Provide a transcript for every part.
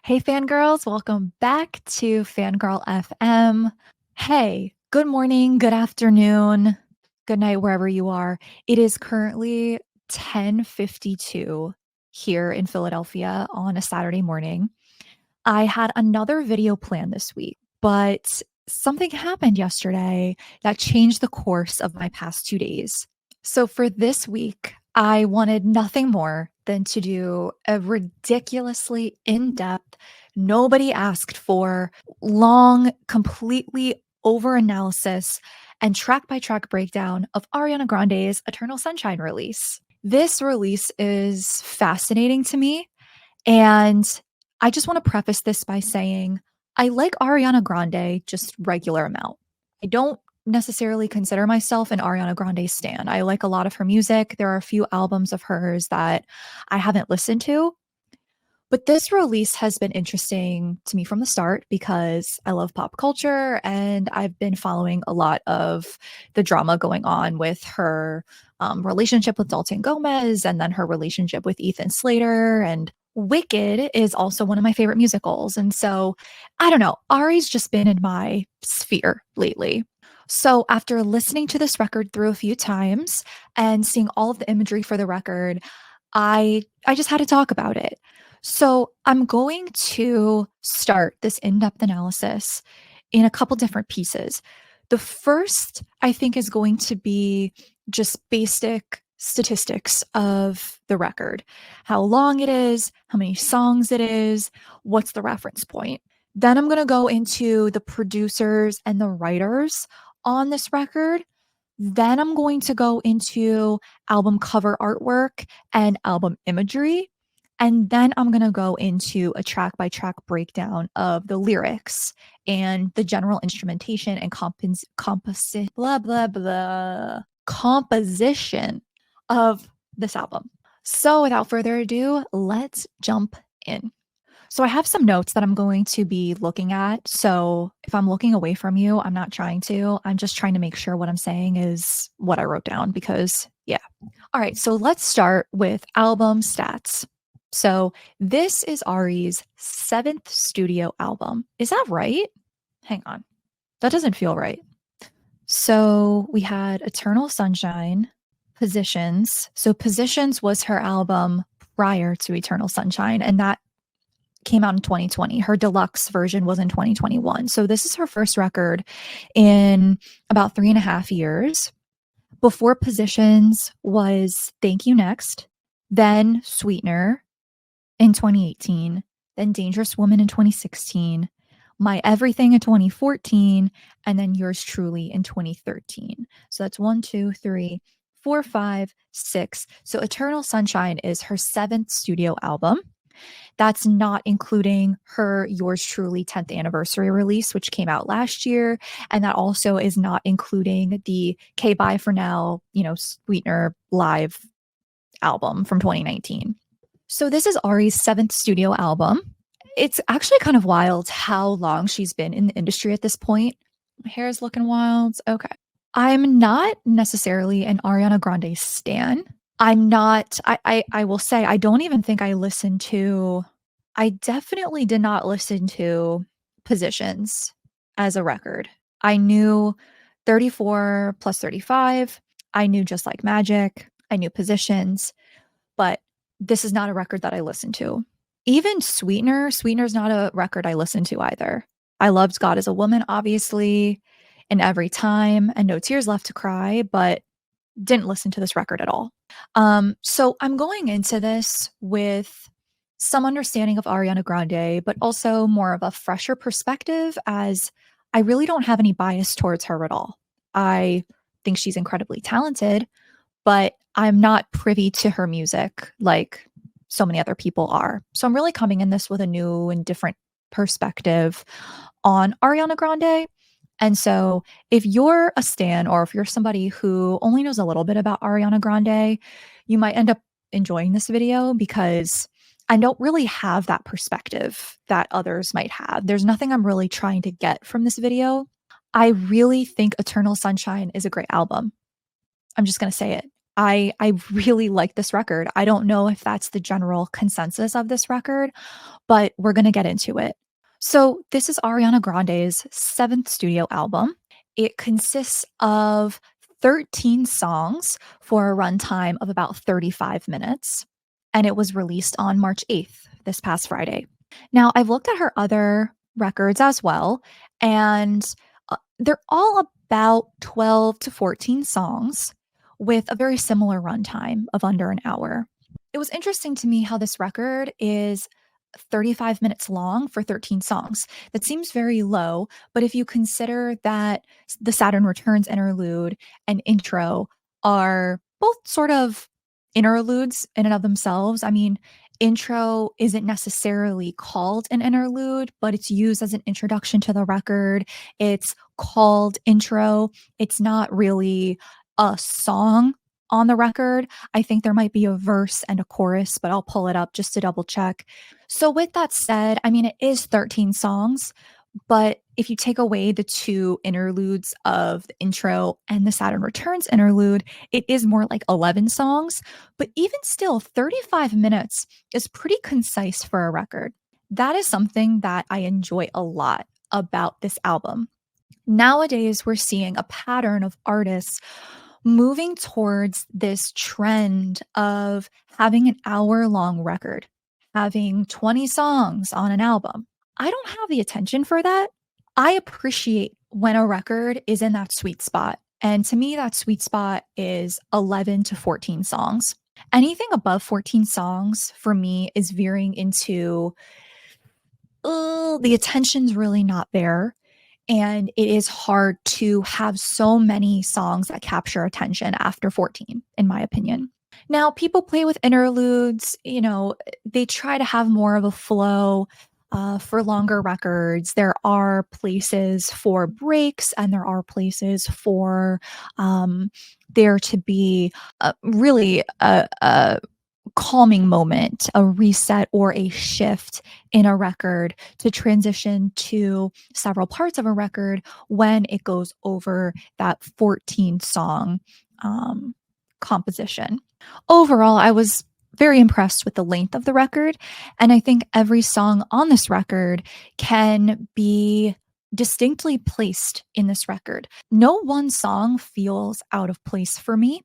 Hey, fangirls, welcome back to Fangirl FM. Hey, good morning, good afternoon, good night, wherever you are. It is currently 10:52 here in Philadelphia on a Saturday morning. I had another video planned this week, but something happened yesterday that changed the course of my past 2 days. So for this week, I wanted nothing more than to do a ridiculously in depth, nobody asked for, long, completely over analysis and track by track breakdown of Ariana Grande's Eternal Sunshine release. This release is fascinating to me, and I just want to preface this by saying I like Ariana Grande just regular amount. I don't necessarily consider myself an Ariana Grande stan. I like a lot of her music. There are a few albums of hers that I haven't listened to, but this release has been interesting to me from the start because I love pop culture and I've been following a lot of the drama going on with her relationship with Dalton Gomez and then her relationship with Ethan Slater. And Wicked is also one of my favorite musicals. And so I don't know, Ari's just been in my sphere lately. So after listening to this record through a few times and seeing all of the imagery for the record, I just had to talk about it. So I'm going to start this in-depth analysis in a couple different pieces. The first, I think, is going to be just basic statistics of the record, how long it is, how many songs it is, what's the reference point. Then I'm going to go into the producers and the writers on this record. Then I'm going to go into album cover artwork and album imagery. And then I'm going to go into a track by track breakdown of the lyrics and the general instrumentation and composition of this album. So without further ado, let's jump in. So I have some notes that I'm going to be looking at. So if I'm looking away from you, I'm not trying to. I'm just trying to make sure what I'm saying is what I wrote down because, yeah. All right, so let's start with album stats. So this is Ari's 7th studio album. Is that right? Hang on. That doesn't feel right. So we had Eternal Sunshine, Positions. So Positions was her album prior to Eternal Sunshine, and that came out in 2020. Her deluxe version was in 2021. So this is her first record in about 3.5 years. Before Positions was Thank You Next, then Sweetener in 2018, then Dangerous Woman in 2016, My Everything in 2014, and then Yours Truly in 2013. So that's 1, 2, 3, 4, 5, 6. So Eternal Sunshine is her 7th studio album. That's not including her Yours Truly 10th anniversary release, which came out last year. And that also is not including the K Bye For Now, Sweetener live album from 2019. So this is Ari's 7th studio album. It's actually kind of wild how long she's been in the industry at this point. My hair is looking wild. Okay. I'm not necessarily an Ariana Grande stan. I'm not, I will say, I don't even think I definitely did not listen to Positions as a record. I knew 34 plus 35. I knew Just Like Magic. I knew Positions, but this is not a record that I listened to. Even Sweetener's not a record I listened to either. I loved God Is a Woman, obviously, and Every Time, and No Tears Left to Cry, but didn't listen to this record at all. So I'm going into this with some understanding of Ariana Grande, but also more of a fresher perspective, as I really don't have any bias towards her at all. I think she's incredibly talented, but I'm not privy to her music like so many other people are. So I'm really coming in this with a new and different perspective on Ariana Grande. And so if you're a stan or if you're somebody who only knows a little bit about Ariana Grande, you might end up enjoying this video because I don't really have that perspective that others might have. There's nothing I'm really trying to get from this video. I really think Eternal Sunshine is a great album. I'm just going to say it. I really like this record. I don't know if that's the general consensus of this record, but we're gonna get into it. So, this is Ariana Grande's 7th studio album. It consists of 13 songs for a runtime of about 35 minutes, and it was released on March 8th, this past Friday. Now, I've looked at her other records as well, and they're all about 12 to 14 songs with a very similar runtime of under an hour. It was interesting to me how this record is 35 minutes long for 13 songs. That seems very low, but if you consider that the Saturn Returns interlude and intro are both sort of interludes in and of themselves. I mean, intro isn't necessarily called an interlude, but it's used as an introduction to the record. It's called intro. It's not really a song on the record. I think there might be a verse and a chorus, but I'll pull it up just to double check. So, with that said, I mean, it is 13 songs, but if you take away the two interludes of the intro and the Saturn Returns interlude, it is more like 11 songs. But even still, 35 minutes is pretty concise for a record. That is something that I enjoy a lot about this album. Nowadays, we're seeing a pattern of artists moving towards this trend of having an hour-long record, having 20 songs on an album. I don't have the attention for that. I appreciate when a record is in that sweet spot. And to me, that sweet spot is 11 to 14 songs. Anything above 14 songs for me is veering into, the attention's really not there. And it is hard to have so many songs that capture attention after 14, in my opinion. Now, people play with interludes, they try to have more of a flow for longer records. There are places for breaks, and there are places for there to be really a calming moment, a reset or a shift in a record to transition to several parts of a record when it goes over that 14 song composition. Overall, I was very impressed with the length of the record, and I think every song on this record can be distinctly placed in this record. No one song feels out of place for me.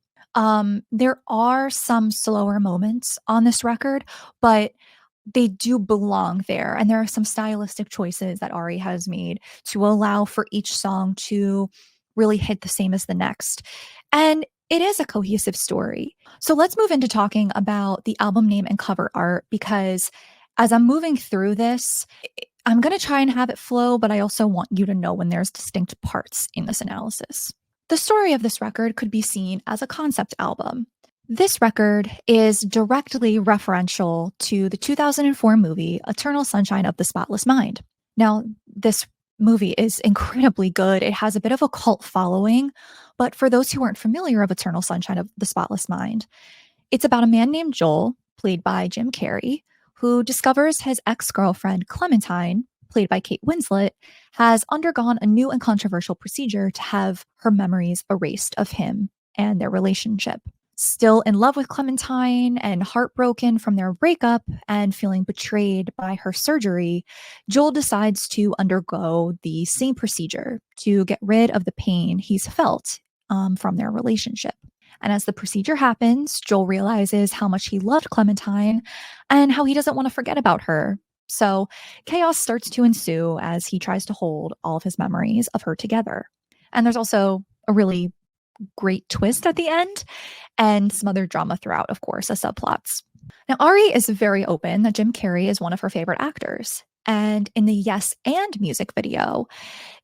There are some slower moments on this record, but they do belong there. And there are some stylistic choices that Ari has made to allow for each song to really hit the same as the next. And it is a cohesive story. So let's move into talking about the album name and cover art, because as I'm moving through this, I'm going to try and have it flow, but I also want you to know when there's distinct parts in this analysis. The story of this record could be seen as a concept album. This record is directly referential to the 2004 movie Eternal Sunshine of the Spotless Mind. Now, this movie is incredibly good. It has a bit of a cult following, but for those who aren't familiar of Eternal Sunshine of the Spotless Mind, it's about a man named Joel, played by Jim Carrey, who discovers his ex-girlfriend Clementine, played by Kate Winslet, has undergone a new and controversial procedure to have her memories erased of him and their relationship. Still in love with Clementine and heartbroken from their breakup and feeling betrayed by her surgery, Joel decides to undergo the same procedure to get rid of the pain he's felt from their relationship. And as the procedure happens, Joel realizes how much he loved Clementine and how he doesn't want to forget about her. So chaos starts to ensue as he tries to hold all of his memories of her together. And there's also a really great twist at the end and some other drama throughout, of course, as subplots. Now, Ari is very open that Jim Carrey is one of her favorite actors. And in the Yes and music video,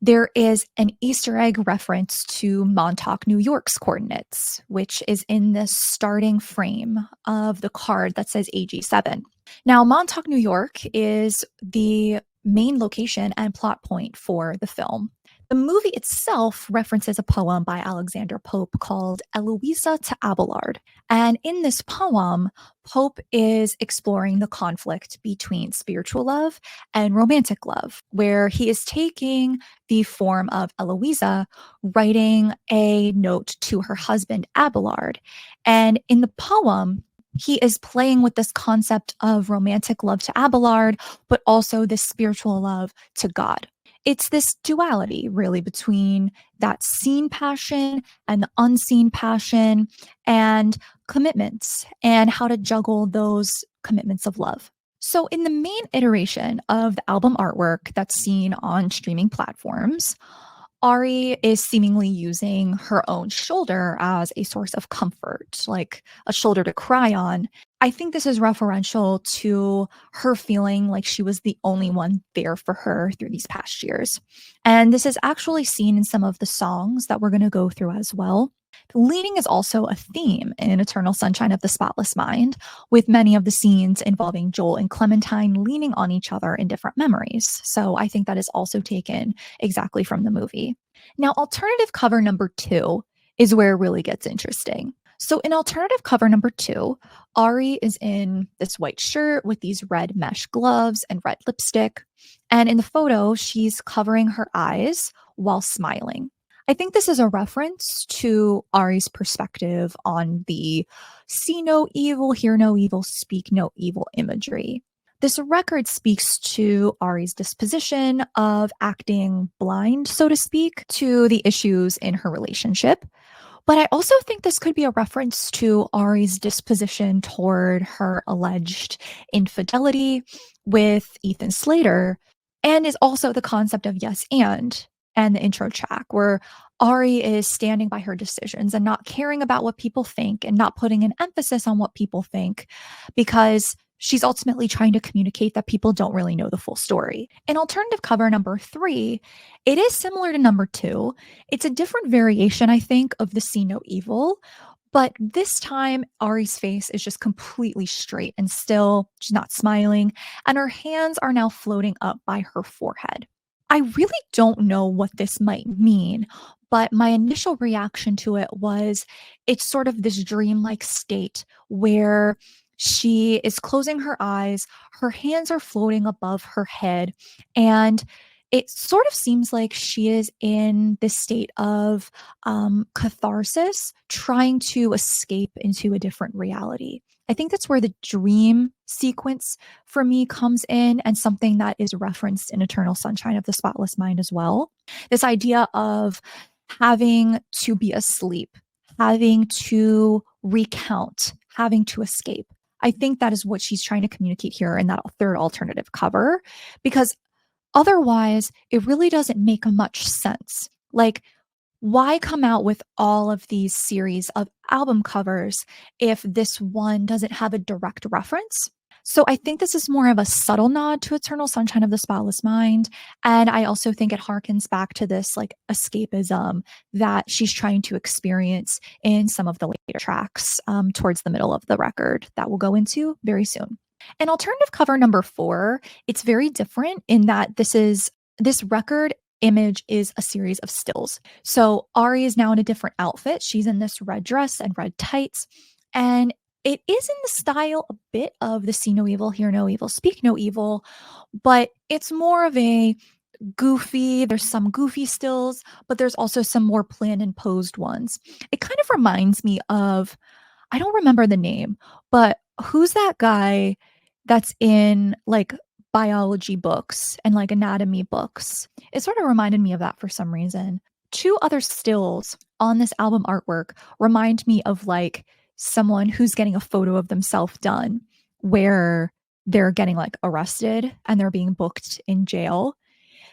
there is an Easter egg reference to Montauk, New York's coordinates, which is in the starting frame of the card that says AG7. Now, Montauk, New York is the main location and plot point for the film. The movie itself references a poem by Alexander Pope called Eloisa to Abelard. And in this poem, Pope is exploring the conflict between spiritual love and romantic love, where he is taking the form of Eloisa, writing a note to her husband, Abelard. And in the poem, he is playing with this concept of romantic love to Abelard, but also this spiritual love to God. It's this duality, really, between that seen passion and the unseen passion and commitments and how to juggle those commitments of love. So, in the main iteration of the album artwork that's seen on streaming platforms, Ari is seemingly using her own shoulder as a source of comfort, like a shoulder to cry on. I think this is referential to her feeling like she was the only one there for her through these past years. And this is actually seen in some of the songs that we're going to go through as well. Leaning is also a theme in Eternal Sunshine of the Spotless Mind, with many of the scenes involving Joel and Clementine leaning on each other in different memories. So I think that is also taken exactly from the movie. Now, alternative cover number 2 is where it really gets interesting. So, in alternative cover number 2, Ari is in this white shirt with these red mesh gloves and red lipstick. And in the photo, she's covering her eyes while smiling. I think this is a reference to Ari's perspective on the see no evil, hear no evil, speak no evil imagery. This record speaks to Ari's disposition of acting blind, so to speak, to the issues in her relationship. But I also think this could be a reference to Ari's disposition toward her alleged infidelity with Ethan Slater, and is also the concept of yes and the intro track, where Ari is standing by her decisions and not caring about what people think and not putting an emphasis on what people think because she's ultimately trying to communicate that people don't really know the full story. In alternative cover number 3, it is similar to number 2. It's a different variation, I think, of the See No Evil, but this time Ari's face is just completely straight and still. She's not smiling, and her hands are now floating up by her forehead. I really don't know what this might mean, but my initial reaction to it was it's sort of this dreamlike state where she is closing her eyes, her hands are floating above her head, and it sort of seems like she is in this state of catharsis, trying to escape into a different reality. I think that's where the dream sequence for me comes in, and something that is referenced in Eternal Sunshine of the Spotless Mind as well. This idea of having to be asleep, having to recount, having to escape. I think that is what she's trying to communicate here in that third alternative cover, because otherwise, it really doesn't make much sense. Like, why come out with all of these series of album covers if this one doesn't have a direct reference? So I think this is more of a subtle nod to Eternal Sunshine of the Spotless Mind. And I also think it harkens back to this like escapism that she's trying to experience in some of the later tracks towards the middle of the record that we'll go into very soon. And alternative cover number 4, it's very different in that this record image is a series of stills. So Ari is now in a different outfit. She's in this red dress and red tights. And it is in the style a bit of the See No Evil, Hear No Evil, Speak No Evil, but it's more of a goofy, there's some goofy stills, but there's also some more planned and posed ones. It kind of reminds me of, I don't remember the name, but who's that guy that's in like biology books and like anatomy books? It sort of reminded me of that for some reason. Two other stills on this album artwork remind me of like someone who's getting a photo of themselves done where they're getting like arrested and they're being booked in jail.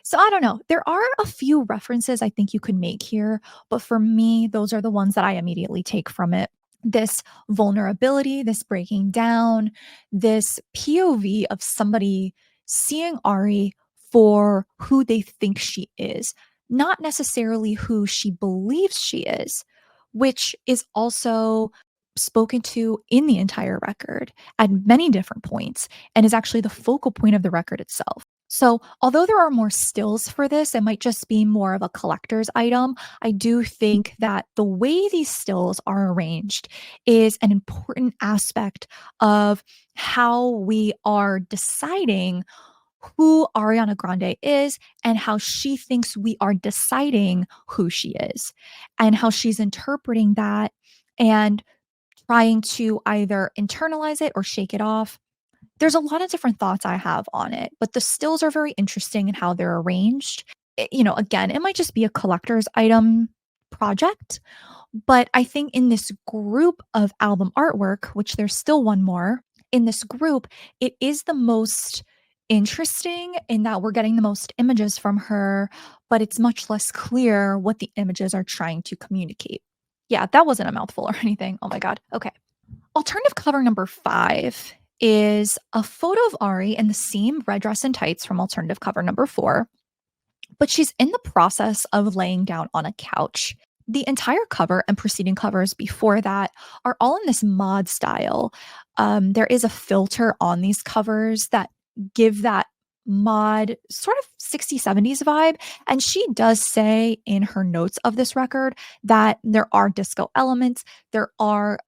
So I don't know. There are a few references I think you could make here, but for me, those are the ones that I immediately take from it. This vulnerability, this breaking down, this POV of somebody seeing Ari for who they think she is, not necessarily who she believes she is, which is also spoken to in the entire record at many different points and is actually the focal point of the record itself. So, although there are more stills for this, it might just be more of a collector's item. I do think that the way these stills are arranged is an important aspect of how we are deciding who Ariana Grande is and how she thinks we are deciding who she is and how she's interpreting that and trying to either internalize it or shake it off. There's a lot of different thoughts I have on it, but the stills are very interesting in how they're arranged. Again, it might just be a collector's item project, but I think in this group of album artwork, which there's still one more, in this group, it is the most interesting in that we're getting the most images from her, but it's much less clear what the images are trying to communicate. Yeah, that wasn't a mouthful or anything. Oh my God. Okay. Alternative cover number 5 is a photo of Ari in the same red dress and tights from alternative cover number 4, but she's in the process of laying down on a couch. The entire cover and preceding covers before that are all in this mod style. There is a filter on these covers that give that mod sort of 60s, 70s vibe. And she does say in her notes of this record that there are disco elements, there are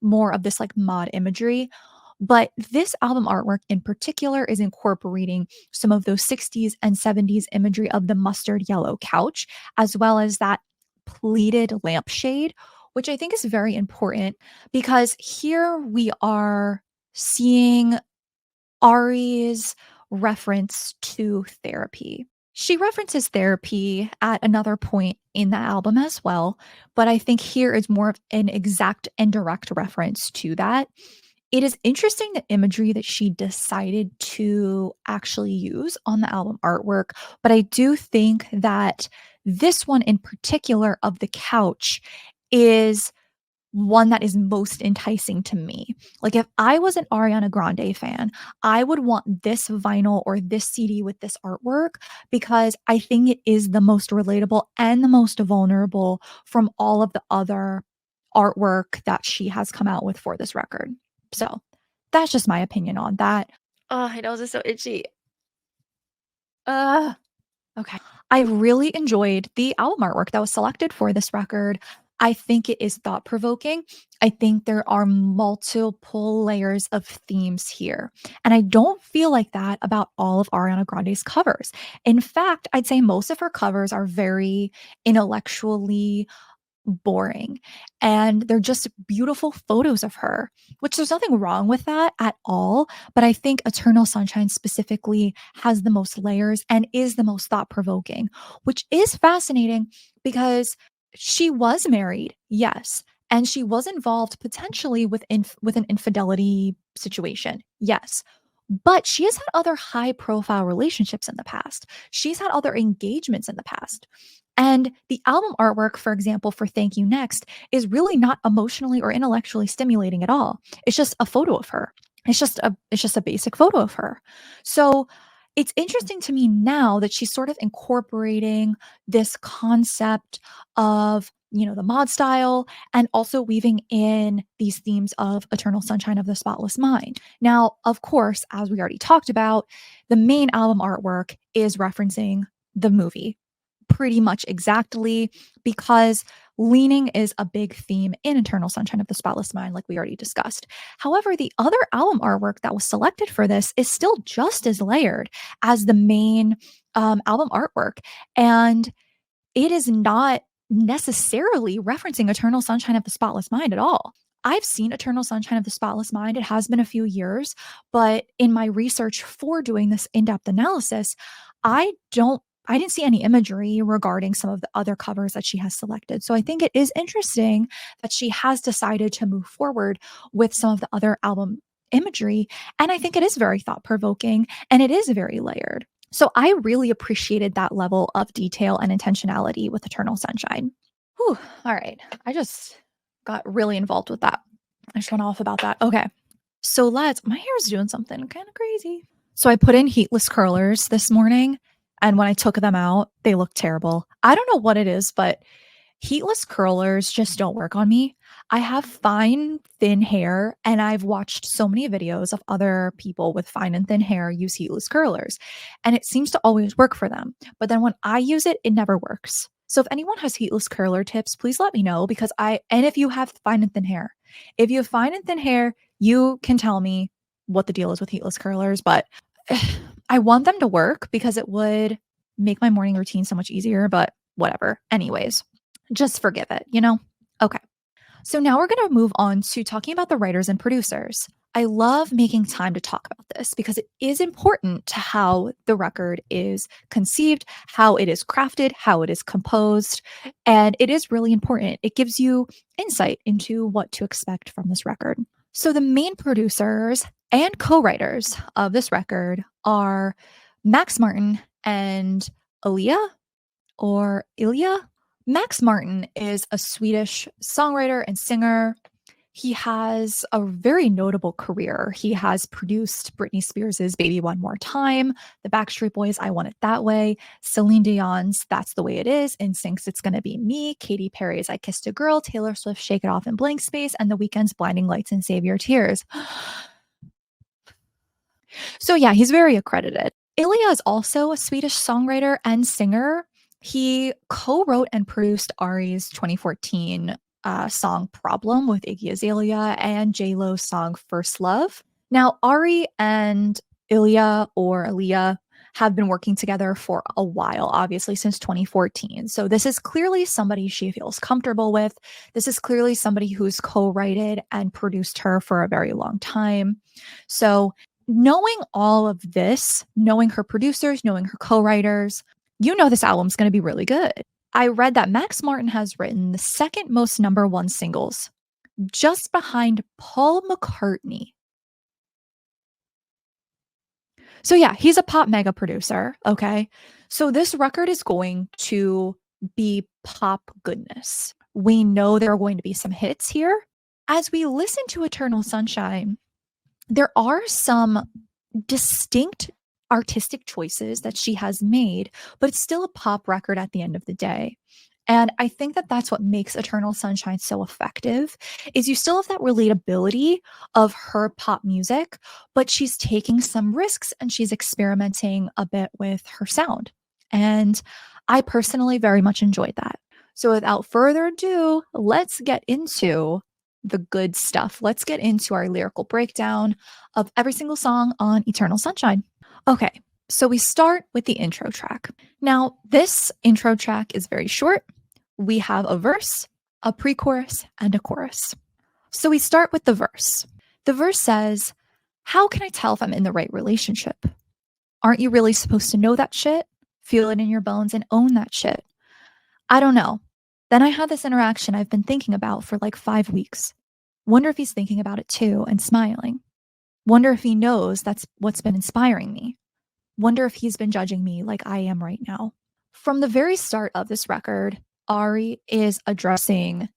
more of this like mod imagery. But this album artwork in particular is incorporating some of those 60s and 70s imagery of the mustard yellow couch, as well as that pleated lampshade, which I think is very important because here we are seeing Ari's reference to therapy. She references therapy at another point in the album as well, but I think here is more of an exact and direct reference to that. It is interesting the imagery that she decided to actually use on the album artwork, but I do think that this one in particular of the couch is one that is most enticing to me. Like if I was an Ariana Grande fan, I would want this vinyl or this CD with this artwork because I think it is the most relatable and the most vulnerable from all of the other artwork that she has come out with for this record. So that's just my opinion on that. Oh, my nose is so itchy. Uh, okay. I really enjoyed the album artwork that was selected for this record. I think it is thought provoking. I think there are multiple layers of themes here. And I don't feel like that about all of Ariana Grande's covers. In fact, I'd say most of her covers are very intellectually boring. And they're just beautiful photos of her, which there's nothing wrong with that at all. But I think Eternal Sunshine specifically has the most layers and is the most thought provoking, which is fascinating because she was married, yes. And she was involved potentially with an infidelity situation, yes. But she has had other high profile relationships in the past. She's had other engagements in the past. And the album artwork, for example, for Thank You Next, is really not emotionally or intellectually stimulating at all. It's just a photo of her. It's just a basic photo of her. So it's interesting to me now that she's sort of incorporating this concept of the mod style and also weaving in these themes of Eternal Sunshine of the Spotless Mind. Now, of course, as we already talked about, the main album artwork is referencing the movie pretty much exactly because leaning is a big theme in Eternal Sunshine of the Spotless Mind, like we already discussed. However, the other album artwork that was selected for this is still just as layered as the main album artwork. And it is not necessarily referencing Eternal Sunshine of the Spotless Mind at all. I've seen Eternal Sunshine of the Spotless Mind. It has been a few years, but in my research for doing this in-depth analysis, I didn't see any imagery regarding some of the other covers that she has selected. So I think it is interesting that she has decided to move forward with some of the other album imagery. And I think it is very thought provoking and it is very layered. So I really appreciated that level of detail and intentionality with Eternal Sunshine. Whew, all right. I just got really involved with that. I just went off about that. Okay. So my hair's doing something kind of crazy. So I put in heatless curlers this morning. And when I took them out, they looked terrible. I don't know what it is, but heatless curlers just don't work on me. I have fine, thin hair, and I've watched so many videos of other people with fine and thin hair use heatless curlers, and it seems to always work for them. But then when I use it, it never works. So if anyone has heatless curler tips, please let me know because and if you have fine and thin hair, if you have fine and thin hair, you can tell me what the deal is with heatless curlers, but I want them to work because it would make my morning routine so much easier, but whatever. Anyways, just forgive it, you know? Okay. So now we're going to move on to talking about the writers and producers. I love making time to talk about this because it is important to how the record is conceived, how it is crafted, how it is composed, and it is really important. It gives you insight into what to expect from this record. So the main producers and co-writers of this record are Max Martin and Elia or Ilya. Max Martin is a Swedish songwriter and singer. He has a very notable career. He has produced Britney Spears' Baby One More Time, the Backstreet Boys' I Want It That Way, Celine Dion's That's the Way It Is, NSYNC's It's Gonna Be Me, Katy Perry's I Kissed a Girl, Taylor Swift's Shake It Off in Blank Space, and The Weeknd's Blinding Lights and Save Your Tears. So yeah, he's very accredited. Ilya is also a Swedish songwriter and singer. He co-wrote and produced Ari's 2014 song Problem with Iggy Azalea and J-Lo's song First Love. Now, Ari and Ilya or Aaliyah have been working together for a while, obviously since 2014. So this is clearly somebody she feels comfortable with. This is clearly somebody who's co-written and produced her for a very long time. So knowing all of this, knowing her producers, knowing her co-writers, you know this album's going to be really good. I read that Max Martin has written the second most number one singles, just behind Paul McCartney. So yeah, he's a pop mega producer, okay? So this record is going to be pop goodness. We know there are going to be some hits here. As we listen to Eternal Sunshine, there are some distinct artistic choices that she has made, but it's still a pop record at the end of the day. And I think that that's what makes Eternal Sunshine so effective is you still have that relatability of her pop music, but she's taking some risks and she's experimenting a bit with her sound. And I personally very much enjoyed that. So without further ado, let's get into the good stuff. Let's get into our lyrical breakdown of every single song on Eternal Sunshine. Okay, so we start with the intro track. Now, this intro track is very short. We have a verse, a pre-chorus, and a chorus. So we start with the verse. The verse says, "How can I tell if I'm in the right relationship? Aren't you really supposed to know that shit? Feel it in your bones and own that shit. I don't know. Then I had this interaction I've been thinking about for like 5 weeks. Wonder if he's thinking about it too and smiling. Wonder if he knows that's what's been inspiring me. Wonder if he's been judging me like I am right now." From the very start of this record, Ari is addressing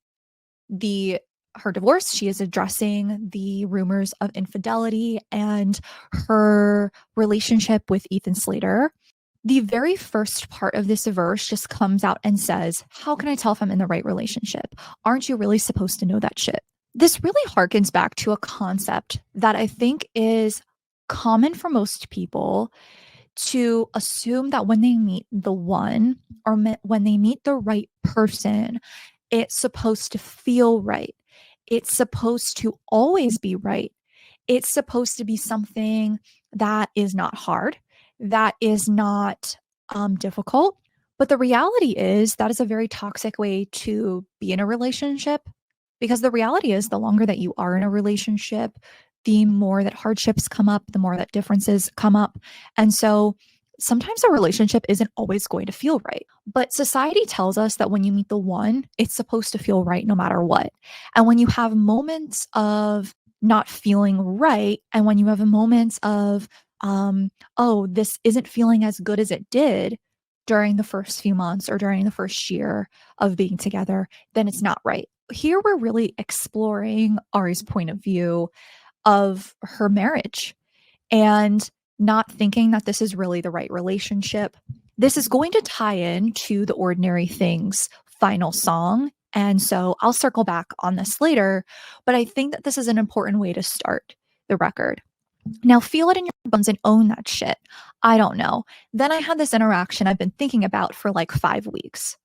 her divorce. She is addressing the rumors of infidelity and her relationship with Ethan Slater. The very first part of this verse just comes out and says, "How can I tell if I'm in the right relationship? Aren't you really supposed to know that shit?" This really harkens back to a concept that I think is common for most people to assume that when they meet the one or when they meet the right person, it's supposed to feel right. It's supposed to always be right. It's supposed to be something that is not hard, that is not difficult. But the reality is that is a very toxic way to be in a relationship because the reality is the longer that you are in a relationship, the more that hardships come up, the more that differences come up. And so sometimes a relationship isn't always going to feel right. But society tells us that when you meet the one, it's supposed to feel right no matter what. And when you have moments of not feeling right, and when you have moments of, oh, this isn't feeling as good as it did during the first few months or during the first year of being together, then it's not right. Here we're really exploring Ari's point of view of her marriage and not thinking that this is really the right relationship. This is going to tie in to the Ordinary Things final song And so I'll circle back on this later, but I think that this is an important way to start the record. Now, feel it in your bones and own that shit. I don't know. Then I had this interaction I've been thinking about for like 5 weeks.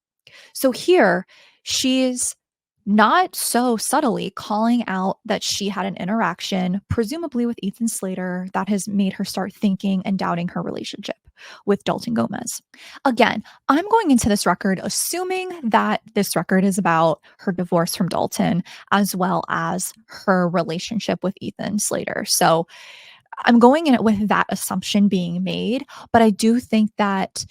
So here, she's not so subtly calling out that she had an interaction, presumably with Ethan Slater, that has made her start thinking and doubting her relationship with Dalton Gomez. Again, I'm going into this record assuming that this record is about her divorce from Dalton as well as her relationship with Ethan Slater. So I'm going in it with that assumption being made, but I do think that,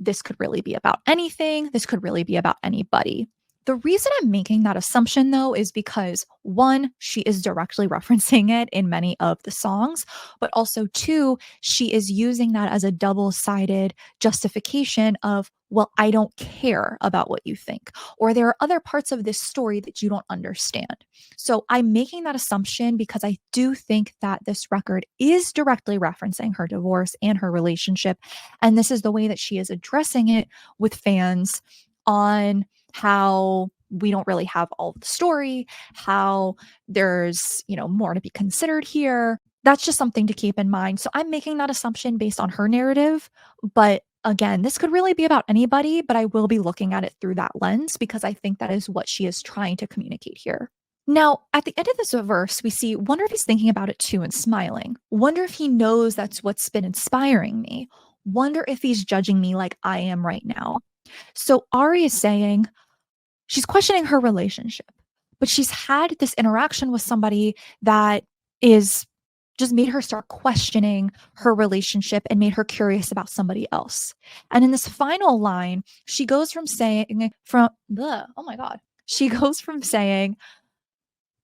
this could really be about anything. This could really be about anybody. The reason I'm making that assumption, though, is because one, she is directly referencing it in many of the songs, but also two, she is using that as a double sided justification of, well, I don't care about what you think, or there are other parts of this story that you don't understand. So I'm making that assumption because I do think that this record is directly referencing her divorce and her relationship. And this is the way that she is addressing it with fans on how we don't really have all of the story, how there's, more to be considered here. That's just something to keep in mind. So I'm making that assumption based on her narrative. But again, this could really be about anybody, but I will be looking at it through that lens because I think that is what she is trying to communicate here. Now, at the end of this verse, we see, wonder if he's thinking about it too and smiling. Wonder if he knows that's what's been inspiring me. Wonder if he's judging me like I am right now. So Ari is saying she's questioning her relationship, but she's had this interaction with somebody that is just made her start questioning her relationship and made her curious about somebody else. And in this final line, she goes from saying she goes from saying,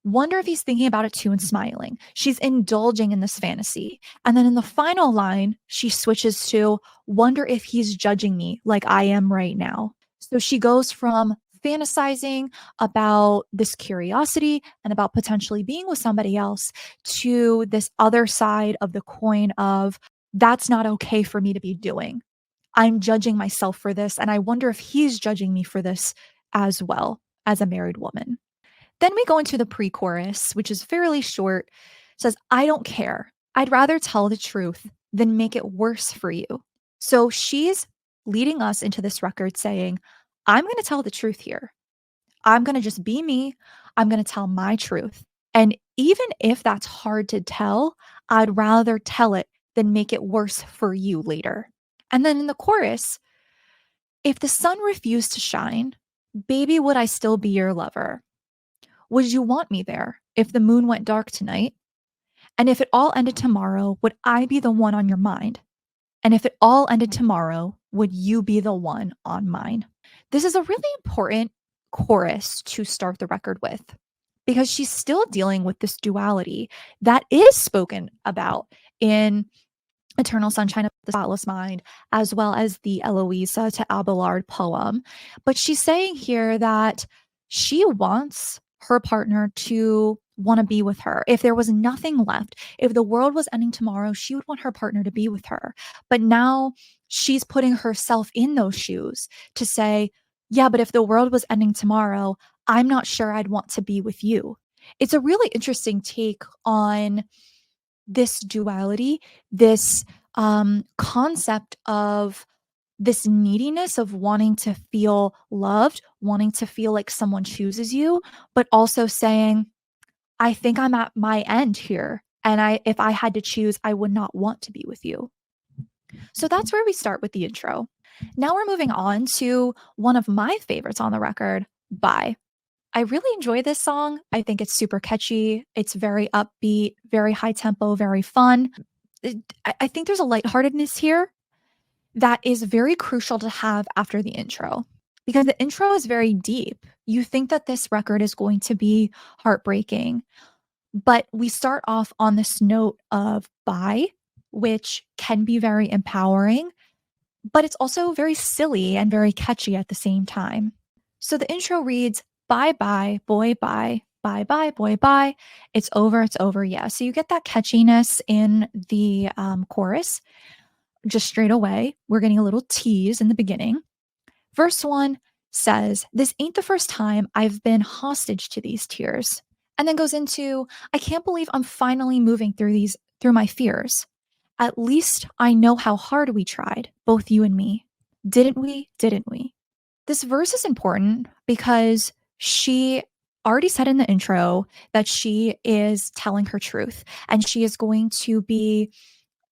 wonder if he's thinking about it too and smiling. She's indulging in this fantasy. And then in the final line, she switches to wonder if he's judging me like I am right now. So she goes from fantasizing about this curiosity and about potentially being with somebody else to this other side of the coin of that's not okay for me to be doing. I'm judging myself for this. And I wonder if he's judging me for this as well as a married woman. Then we go into the pre chorus, which is fairly short. It says, I don't care. I'd rather tell the truth than make it worse for you. So she's leading us into this record saying, I'm going to tell the truth here. I'm going to just be me. I'm going to tell my truth. And even if that's hard to tell, I'd rather tell it than make it worse for you later. And then in the chorus, if the sun refused to shine, baby, would I still be your lover? Would you want me there if the moon went dark tonight? And if it all ended tomorrow, would I be the one on your mind? And if it all ended tomorrow, would you be the one on mine? This is a really important chorus to start the record with because she's still dealing with this duality that is spoken about in Eternal Sunshine of the Spotless Mind, as well as the Eloisa to Abelard poem. But she's saying here that she wants her partner to want to be with her. If there was nothing left, if the world was ending tomorrow, she would want her partner to be with her. But now she's putting herself in those shoes to say, yeah, but if the world was ending tomorrow, I'm not sure I'd want to be with you. It's a really interesting take on this duality, this concept of this neediness of wanting to feel loved, wanting to feel like someone chooses you, but also saying, I think I'm at my end here. And if I had to choose, I would not want to be with you. So that's where we start with the intro. Now we're moving on to one of my favorites on the record, Bye. I really enjoy this song. I think it's super catchy. It's very upbeat, very high tempo, very fun. I think there's a lightheartedness here that is very crucial to have after the intro because the intro is very deep. You think that this record is going to be heartbreaking, but we start off on this note of bye, which can be very empowering, but it's also very silly and very catchy at the same time. So the intro reads, bye bye, boy, bye. Bye bye, boy, bye. It's over, yeah. So you get that catchiness in the chorus just straight away. We're getting a little tease in the beginning. Verse 1, says, "This ain't the first time I've been hostage to these tears." And then goes into, "I can't believe I'm finally moving through my fears. At least I know how hard we tried, both you and me. Didn't we? Didn't we?" This verse is important because she already said in the intro that she is telling her truth, and she is going to be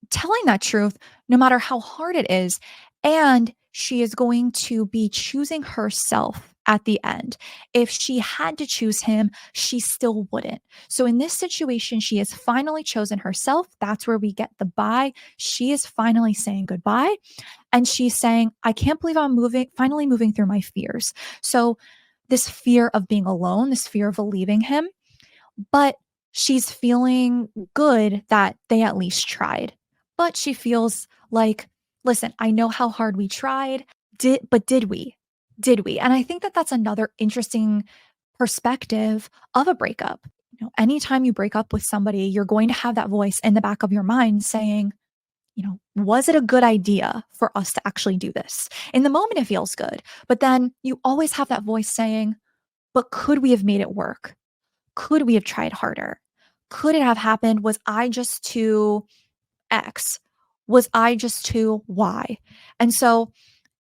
telling that truth no matter how hard it is. And she is going to be choosing herself at the end. If she had to choose him, she still wouldn't. So in this situation, she has finally chosen herself. That's where we get the bye. She is finally saying goodbye. And she's saying, "I can't believe I'm finally moving through my fears." So this fear of being alone, this fear of leaving him, but she's feeling good that they at least tried. But she feels like, listen, I know how hard we tried. Did we? Did we? And I think that that's another interesting perspective of a breakup. Anytime you break up with somebody, you're going to have that voice in the back of your mind saying, was it a good idea for us to actually do this? In the moment, it feels good. But then you always have that voice saying, but could we have made it work? Could we have tried harder? Could it have happened? Was I just too X? Was I just too Y? And so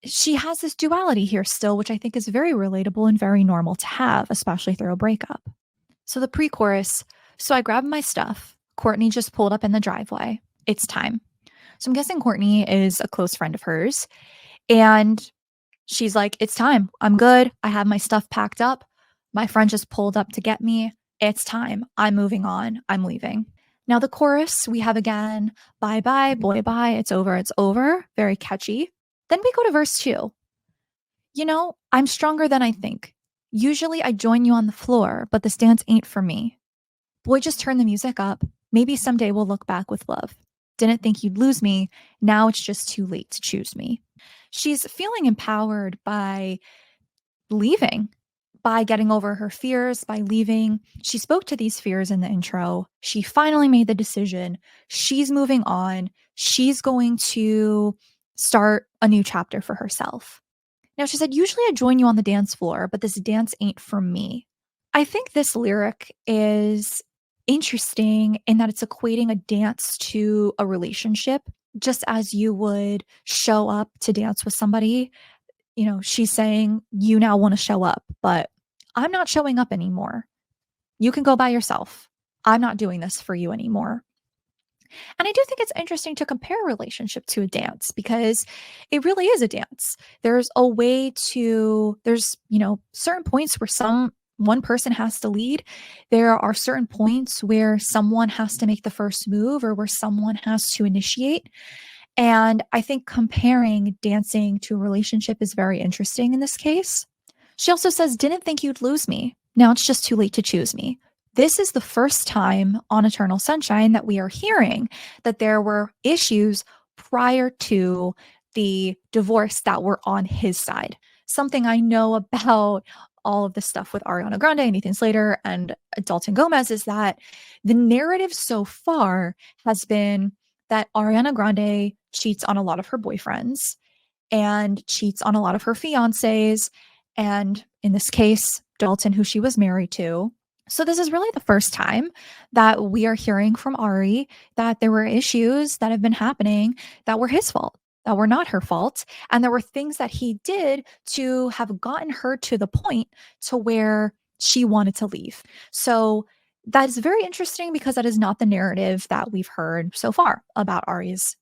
she has this duality here still, which I think is very relatable and very normal to have, especially through a breakup. So the pre chorus, "So I grabbed my stuff. Courtney just pulled up in the driveway. It's time." So I'm guessing Courtney is a close friend of hers. And she's like, "It's time. I'm good. I have my stuff packed up. My friend just pulled up to get me. It's time. I'm moving on. I'm leaving." Now, the chorus we have again, "Bye bye, boy, bye. It's over. It's over." Very catchy. Then we go to verse two. "I'm stronger than I think. Usually I join you on the floor, but this dance ain't for me. Boy, just turn the music up. Maybe someday we'll look back with love. Didn't think you'd lose me. Now it's just too late to choose me." She's feeling empowered by leaving, by getting over her fears, by leaving. She spoke to these fears in the intro. She finally made the decision. She's moving on. She's going to start a new chapter for herself. Now, she said, "Usually I join you on the dance floor, but this dance ain't for me." I think this lyric is interesting in that it's equating a dance to a relationship. Just as you would show up to dance with somebody, she's saying, "You now want to show up, but I'm not showing up anymore. You can go by yourself. I'm not doing this for you anymore." And I do think it's interesting to compare a relationship to a dance because it really is a dance. There's certain points where one person has to lead. There are certain points where someone has to make the first move or where someone has to initiate. And I think comparing dancing to a relationship is very interesting in this case. She also says, "Didn't think you'd lose me. Now it's just too late to choose me." This is the first time on Eternal Sunshine that we are hearing that there were issues prior to the divorce that were on his side. Something I know about all of this stuff with Ariana Grande, Nathan Slater, and Dalton Gomez is that the narrative so far has been that Ariana Grande cheats on a lot of her boyfriends and cheats on a lot of her fiancés, and in this case, Dalton, who she was married to. So this is really the first time that we are hearing from Ari that there were issues that have been happening that were his fault, that were not her fault, and there were things that he did to have gotten her to the point to where she wanted to leave. So that is very interesting because that is not the narrative that we've heard so far about Ari's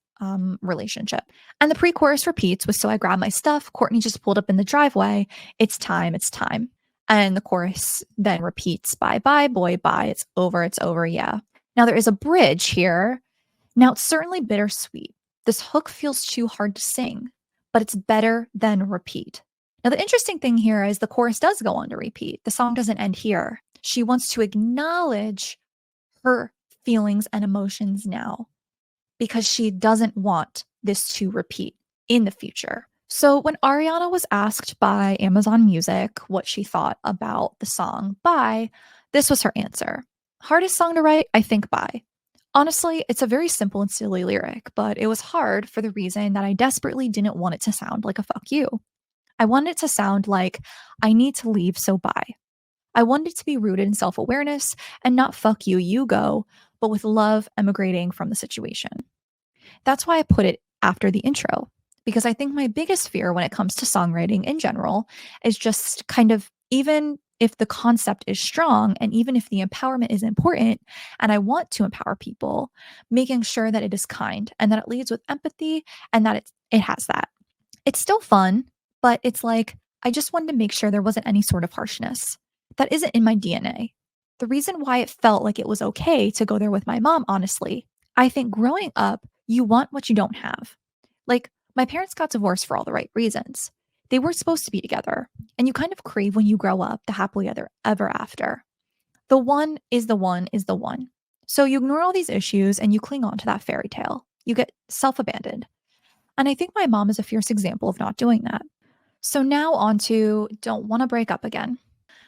relationship. And the pre-chorus repeats with, "So I grabbed my stuff. Courtney just pulled up in the driveway. It's time. It's time." And the chorus then repeats, "Bye bye, boy, bye. It's over, yeah." Now there is a bridge here. Now it's certainly bittersweet. This hook feels too hard to sing, but it's better than repeat. Now the interesting thing here is the chorus does go on to repeat. The song doesn't end here. She wants to acknowledge her feelings and emotions now because she doesn't want this to repeat in the future. So when Ariana was asked by Amazon Music what she thought about the song Bye, this was her answer. "Hardest song to write, I think Bye. Honestly, it's a very simple and silly lyric, but it was hard for the reason that I desperately didn't want it to sound like a fuck you. I want it to sound like I need to leave, so bye. I want it to be rooted in self awareness and not fuck you, you go, but with love emigrating from the situation. That's why I put it after the intro, because I think my biggest fear when it comes to songwriting in general is just kind of, even if the concept is strong and even if the empowerment is important and I want to empower people, making sure that it is kind and that it leads with empathy and that it has that. It's still fun, but it's like I just wanted to make sure there wasn't any sort of harshness. That isn't in my DNA. The reason why it felt like it was okay to go there with my mom, honestly, I think growing up, you want what you don't have. Like, my parents got divorced for all the right reasons. They were supposed to be together, and you kind of crave when you grow up the happily ever after. The one is the one is the one. So you ignore all these issues and you cling on to that fairy tale. You get self abandoned. And I think my mom is a fierce example of not doing that. So now on to Don't Wanna Break Up Again.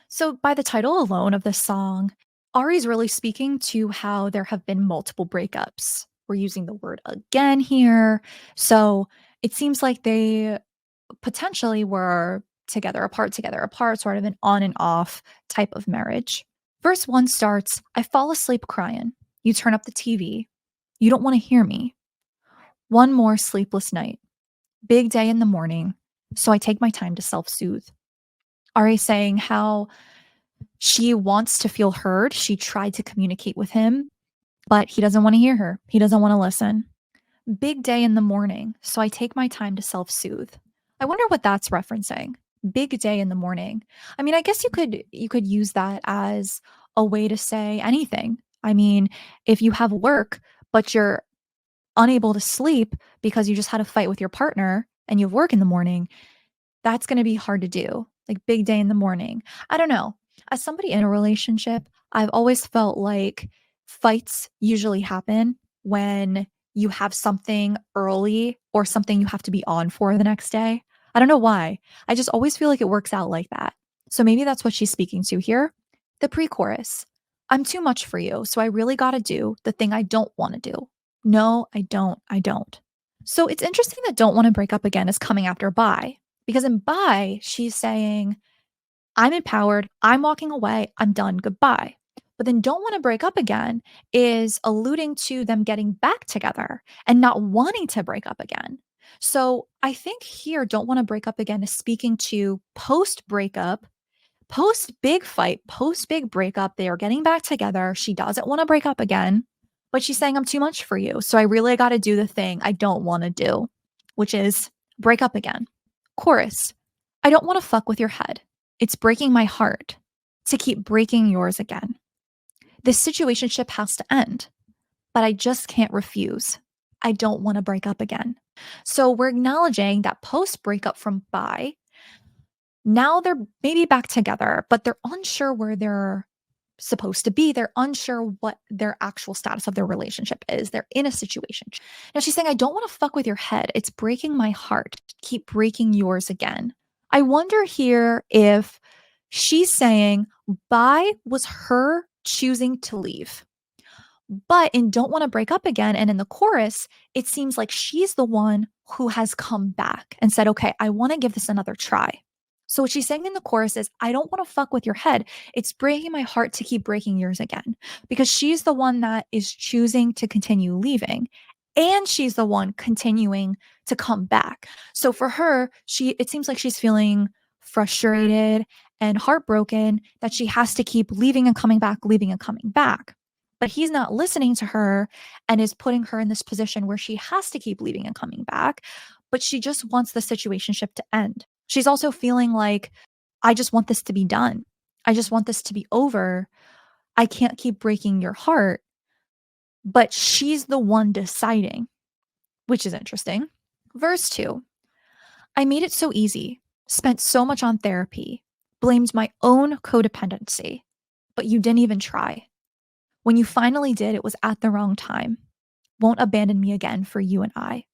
So by the title alone of this song, Ari's really speaking to how there have been multiple breakups. We're using the word again here. So it seems like they potentially were together apart, sort of an on and off type of marriage. Verse 1 starts, I fall asleep crying. You turn up the TV. You don't want to hear me. One more sleepless night. Big day in the morning. So I take my time to self soothe. Ari saying how she wants to feel heard. She tried to communicate with him, but he doesn't want to hear her. He doesn't want to listen. Big day in the morning, so I take my time to self soothe. I wonder what that's referencing. Big day in the morning. I mean, I guess you could use that as a way to say anything. I mean, if you have work, but you're unable to sleep because you just had a fight with your partner and you have work in the morning, that's gonna be hard to do, like, big day in the morning. I don't know. As somebody in a relationship, I've always felt like fights usually happen when you have something early or something you have to be on for the next day. I don't know why. I just always feel like it works out like that. So maybe that's what she's speaking to here. The pre-chorus. I'm too much for you, so I really gotta do the thing I don't wanna do. No, I don't. So it's interesting that Don't Wanna Break Up Again is coming after Bye. Because in Bye, she's saying, I'm empowered, I'm walking away, I'm done, goodbye. But then Don't Wanna Break Up Again is alluding to them getting back together and not wanting to break up again. So I think here, Don't Wanna Break Up Again is speaking to post breakup, post big fight, post big breakup. They are getting back together. She doesn't wanna break up again, but she's saying, I'm too much for you. So I really gotta do the thing I don't wanna do, which is break up again. Chorus. I don't want to fuck with your head. It's breaking my heart to keep breaking yours again. This situationship has to end, but I just can't refuse. I don't want to break up again. So we're acknowledging that post breakup from Bye, now they're maybe back together, but they're unsure where they're supposed to be. They're unsure what their actual status of their relationship is. They're in a situation. Now she's saying, I don't want to fuck with your head. It's breaking my heart. Keep breaking yours again. I wonder here if she's saying Bye was her choosing to leave. But in Don't Want to Break Up Again and in the chorus, it seems like she's the one who has come back and said, okay, I want to give this another try. So what she's saying in the chorus is, I don't want to fuck with your head. It's breaking my heart to keep breaking yours again. Because she's the one that is choosing to continue leaving. And she's the one continuing to come back. So for her, it seems like she's feeling frustrated and heartbroken that she has to keep leaving and coming back, leaving and coming back. But he's not listening to her and is putting her in this position where she has to keep leaving and coming back, but she just wants the situationship to end. She's also feeling like, I just want this to be done. I just want this to be over. I can't keep breaking your heart. But she's the one deciding, which is interesting. Verse 2. I made it so easy, spent so much on therapy, blamed my own codependency, but you didn't even try. When you finally did, it was at the wrong time. Won't abandon me again for you and I.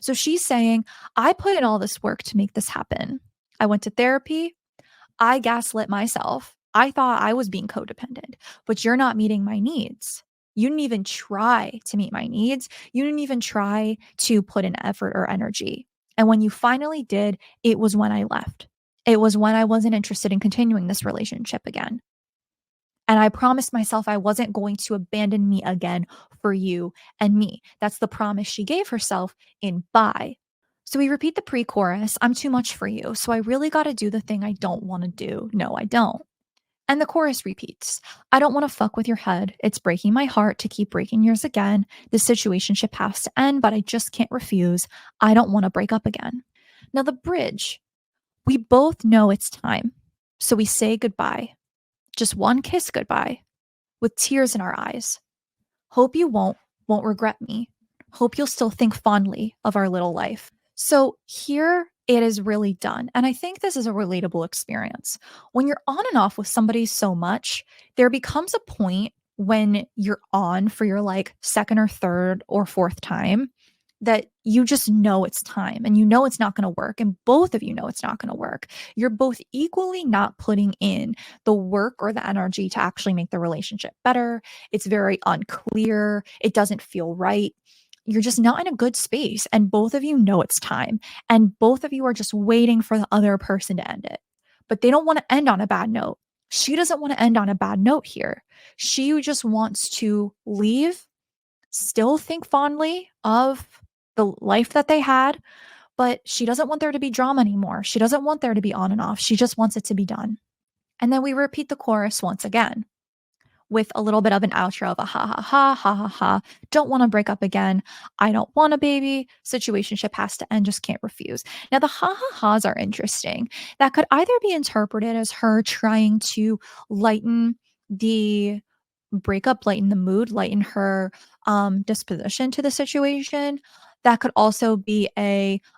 So she's saying, I put in all this work to make this happen. I went to therapy. I gaslit myself. I thought I was being codependent, but you're not meeting my needs. You didn't even try to meet my needs. You didn't even try to put in effort or energy. And when you finally did, it was when I left. It was when I wasn't interested in continuing this relationship again. And I promised myself I wasn't going to abandon me again for you and me. That's the promise she gave herself in Bye. So we repeat the pre chorus. I'm too much for you. So I really got to do the thing I don't want to do. No, I don't. And the chorus repeats. I don't want to fuck with your head. It's breaking my heart to keep breaking yours again. This situationship has to end, but I just can't refuse. I don't want to break up again. Now, the bridge. We both know it's time. So we say goodbye. Just one kiss goodbye with tears in our eyes. Hope you won't regret me. Hope you'll still think fondly of our little life. So here it is really done. And I think this is a relatable experience. When you're on and off with somebody so much, there becomes a point when you're on for your like second or third or fourth time that you just know it's time and you know it's not going to work. And both of you know it's not going to work. You're both equally not putting in the work or the energy to actually make the relationship better. It's very unclear. It doesn't feel right. You're just not in a good space. And both of you know it's time. And both of you are just waiting for the other person to end it. But they don't want to end on a bad note. She doesn't want to end on a bad note here. She just wants to leave, still think fondly of the life that they had, but she doesn't want there to be drama anymore. She doesn't want there to be on and off. She just wants it to be done. And then we repeat the chorus once again with a little bit of an outro of a ha ha ha ha ha ha. Don't want to break up again. I don't want a baby. Situationship has to end. Just can't refuse. Now the ha ha ha's are interesting. That could either be interpreted as her trying to lighten the breakup, lighten the mood, lighten her disposition to the situation. That could also be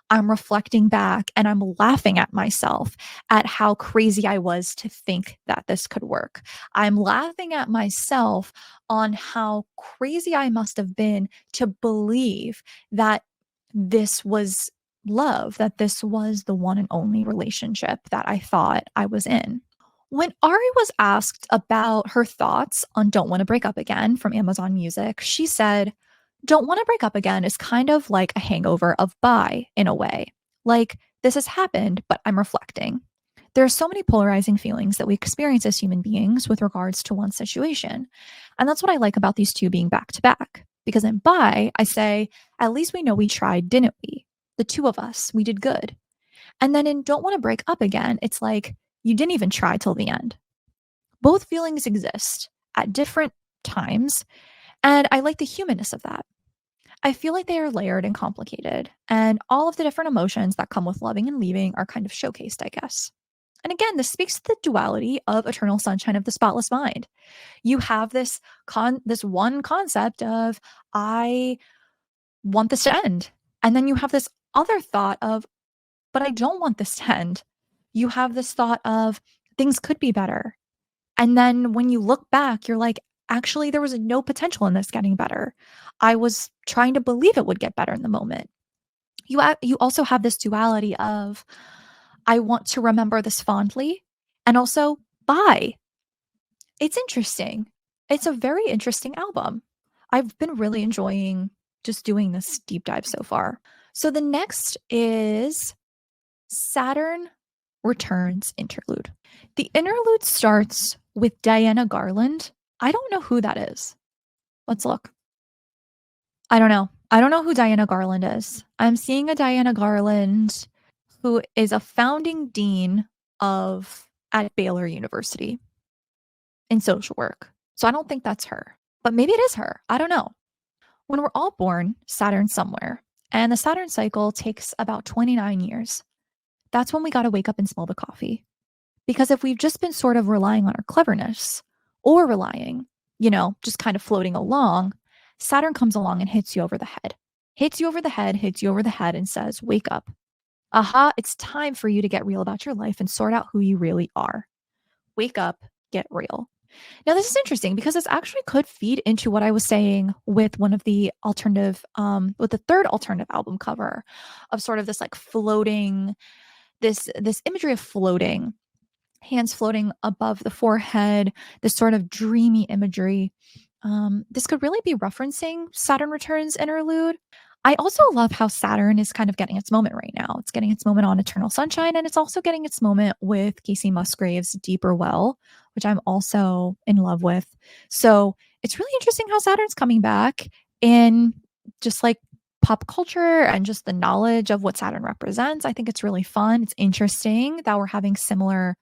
I'm reflecting back and I'm laughing at myself at how crazy I was to think that this could work. I'm laughing at myself on how crazy I must have been to believe that this was love, that this was the one and only relationship that I thought I was in. When Ari was asked about her thoughts on Don't Want to Break Up Again from Amazon Music, she said, Don't Want to Break Up Again is kind of like a hangover of Bye in a way. Like, this has happened, but I'm reflecting. There are so many polarizing feelings that we experience as human beings with regards to one situation. And that's what I like about these two being back to back. Because in Bye, I say, at least we know we tried, didn't we? The two of us, we did good. And then in Don't Want to Break Up Again, it's like, you didn't even try till the end. Both feelings exist at different times, and I like the humanness of that. I feel like they are layered and complicated, and all of the different emotions that come with loving and leaving are kind of showcased, I guess. And again, this speaks to the duality of Eternal Sunshine of the Spotless Mind. You have this one concept of I want this to end, and then you have this other thought of but I don't want this to end. You have this thought of things could be better. And then when you look back, you're like, actually, there was no potential in this getting better. I was trying to believe it would get better in the moment. You also have this duality of, I want to remember this fondly, and also, bye. It's interesting. It's a very interesting album. I've been really enjoying just doing this deep dive so far. So the next is Saturn Returns Interlude. The interlude starts with Diana Garland. I don't know who that is. Let's look. I don't know. I don't know who Diana Garland is. I'm seeing a Diana Garland who is a founding dean at Baylor University in social work. So I don't think that's her, but maybe it is her. I don't know. When we're all born, Saturn's somewhere, and the Saturn cycle takes about 29 years. That's when we got to wake up and smell the coffee. Because if we've just been sort of relying on our cleverness or just kind of floating along, Saturn comes along and hits you over the head. Hits you over the head, hits you over the head and says, wake up. Aha, it's time for you to get real about your life and sort out who you really are. Wake up, get real. Now, this is interesting because this actually could feed into what I was saying with one of the with the third alternative album cover of sort of this like floating, this imagery of floating, hands floating above the forehead, this sort of dreamy imagery. This could really be referencing Saturn Returns Interlude. I also love how Saturn is kind of getting its moment right now. It's getting its moment on Eternal Sunshine, and it's also getting its moment with Casey Musgrave's Deeper Well, which I'm also in love with. So it's really interesting how Saturn's coming back in just like pop culture and just the knowledge of what Saturn represents. I think it's really fun. It's interesting that we're having similar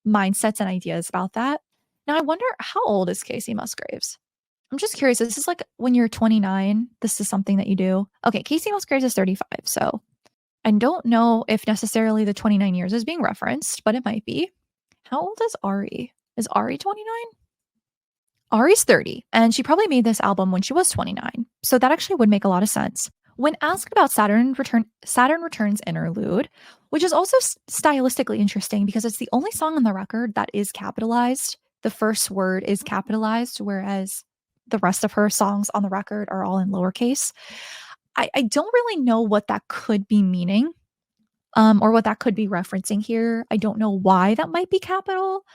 mindsets and ideas about that. Now, I wonder how old is Casey Musgraves? I'm just curious. This is like when you're 29, this is something that you do. Okay, Casey Musgraves is 35. So I don't know if necessarily the 29 years is being referenced, but it might be. How old is Ari? Is Ari 29? Ari's 30, and she probably made this album when she was 29. So that actually would make a lot of sense. When asked about Saturn Returns Interlude, which is also stylistically interesting because it's the only song on the record that is capitalized. The first word is capitalized, whereas the rest of her songs on the record are all in lowercase. I don't really know what that could be meaning, or what that could be referencing here. I don't know why that might be capital.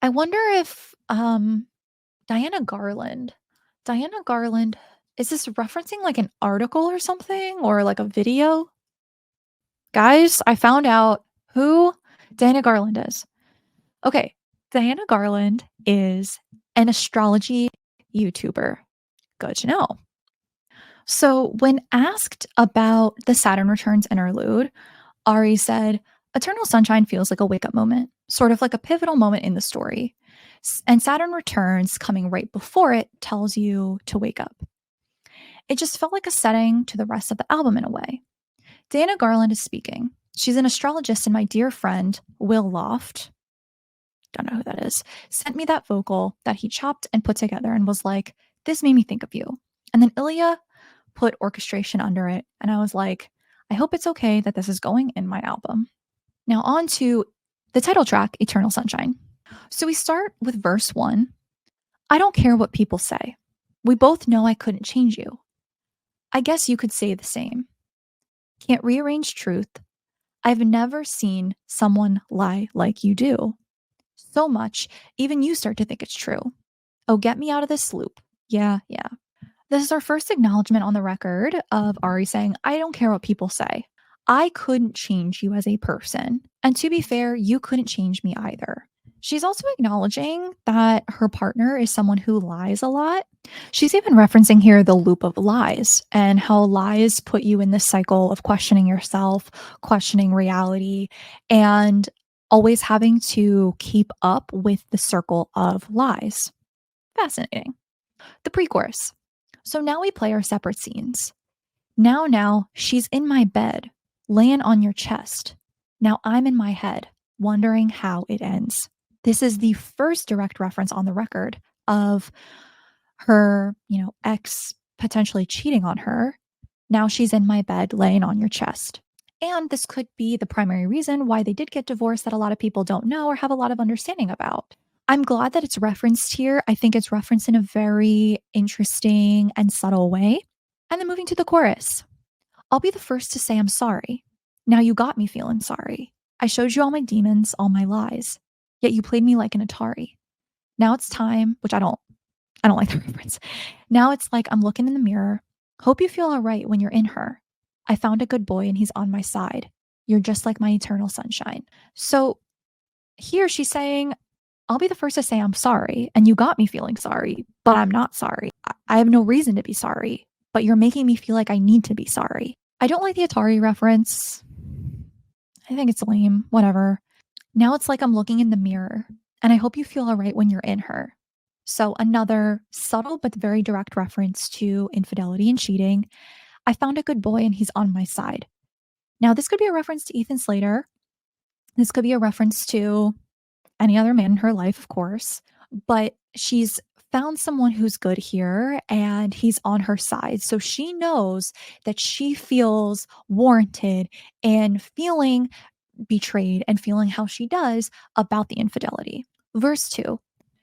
I wonder if Diana Garland. Diana Garland, is this referencing like an article or something or like a video? Guys, I found out who Diana Garland is. Okay, Diana Garland is an astrology YouTuber. Good to know. So, when asked about the Saturn Returns interlude, Ari said, Eternal Sunshine feels like a wake up moment, sort of like a pivotal moment in the story. And Saturn Returns, coming right before it, tells you to wake up. It just felt like a setting to the rest of the album in a way. Diana Garland is speaking. She's an astrologist, and my dear friend, Will Loft, don't know who that is, sent me that vocal that he chopped and put together and was like, this made me think of you. And then Ilya put orchestration under it. And I was like, I hope it's okay that this is going in my album. Now, on to the title track, Eternal Sunshine. So we start with verse 1. I don't care what people say. We both know I couldn't change you. I guess you could say the same. Can't rearrange truth. I've never seen someone lie like you do. So much, even you start to think it's true. Oh, get me out of this loop. Yeah. This is our first acknowledgement on the record of Ari saying, I don't care what people say. I couldn't change you as a person. And to be fair, you couldn't change me either. She's also acknowledging that her partner is someone who lies a lot. She's even referencing here the loop of lies and how lies put you in this cycle of questioning yourself, questioning reality, and always having to keep up with the circle of lies. Fascinating. The pre-chorus. So now we play our separate scenes. Now, she's in my bed, laying on your chest. Now I'm in my head, wondering how it ends. This is the first direct reference on the record of her, ex potentially cheating on her. Now she's in my bed, laying on your chest. And this could be the primary reason why they did get divorced that a lot of people don't know or have a lot of understanding about. I'm glad that it's referenced here. I think it's referenced in a very interesting and subtle way. And then moving to the chorus. I'll be the first to say I'm sorry. Now you got me feeling sorry. I showed you all my demons, all my lies. Yet you played me like an Atari. Now it's time, which I don't like the reference. Now it's like I'm looking in the mirror. Hope you feel all right when you're in her. I found a good boy and he's on my side. You're just like my eternal sunshine. So here she's saying, I'll be the first to say I'm sorry, and you got me feeling sorry, but I'm not sorry. I have no reason to be sorry, but you're making me feel like I need to be sorry. I don't like the Atari reference. I think it's lame, whatever. Now it's like I'm looking in the mirror, and I hope you feel all right when you're in her. So another subtle but very direct reference to infidelity and cheating. I found a good boy and he's on my side. Now this could be a reference to Ethan Slater. This could be a reference to any other man in her life, of course, but she's found someone who's good here and he's on her side. So she knows that she feels warranted in feeling betrayed and feeling how she does about the infidelity. Verse 2.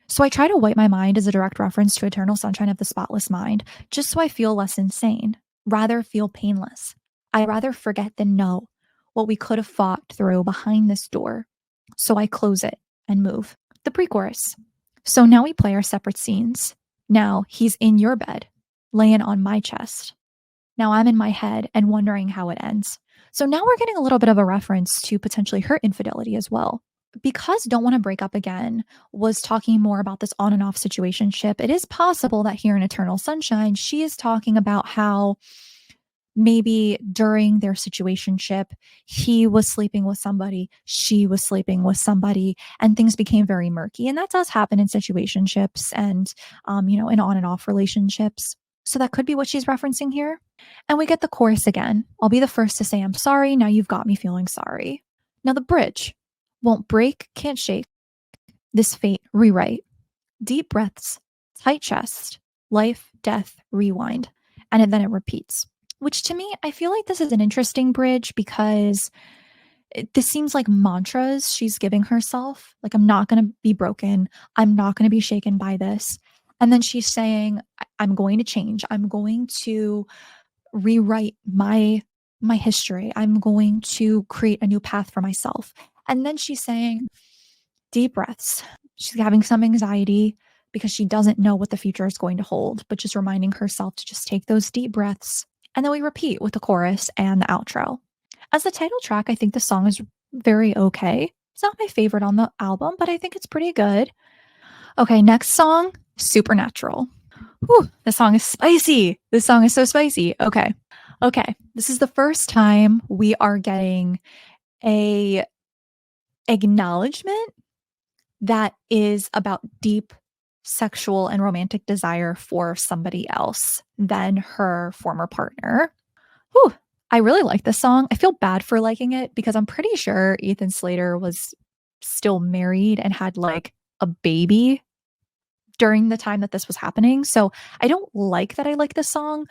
So I try to wipe my mind as a direct reference to Eternal Sunshine of the Spotless Mind, just so I feel less insane, rather feel painless. I rather forget than know what we could have fought through behind this door. So I close it and move. The pre-chorus. So now we play our separate scenes. Now he's in your bed, laying on my chest. Now I'm in my head and wondering how it ends. So now we're getting a little bit of a reference to potentially her infidelity as well. Because Don't Want to Break Up Again was talking more about this on and off situationship, it is possible that here in Eternal Sunshine, she is talking about how maybe during their situationship, he was sleeping with somebody, she was sleeping with somebody, and things became very murky. And that does happen in situationships and, in on and off relationships. So that could be what she's referencing here. And we get the chorus again. I'll be the first to say I'm sorry. Now you've got me feeling sorry. Now the bridge won't break, can't shake. This fate rewrite. Deep breaths, tight chest, life, death, rewind. And then it repeats. Which to me, I feel like this is an interesting bridge because this seems like mantras she's giving herself. Like, I'm not going to be broken. I'm not going to be shaken by this. And then she's saying, I'm going to change. I'm going to rewrite my history. I'm going to create a new path for myself. And then she's saying, deep breaths. She's having some anxiety because she doesn't know what the future is going to hold, but just reminding herself to just take those deep breaths. And then we repeat with the chorus and the outro. As the title track, I think the song is very okay. It's not my favorite on the album, but I think it's pretty good. Okay, next song, Supernatural. Whew, this song is spicy. This song is so spicy. Okay. This is the first time we are getting a acknowledgement that is about deep sexual and romantic desire for somebody else than her former partner. Whew, I really like this song. I feel bad for liking it because I'm pretty sure Ethan Slater was still married and had like a baby during the time that this was happening. So I don't like that I like this song,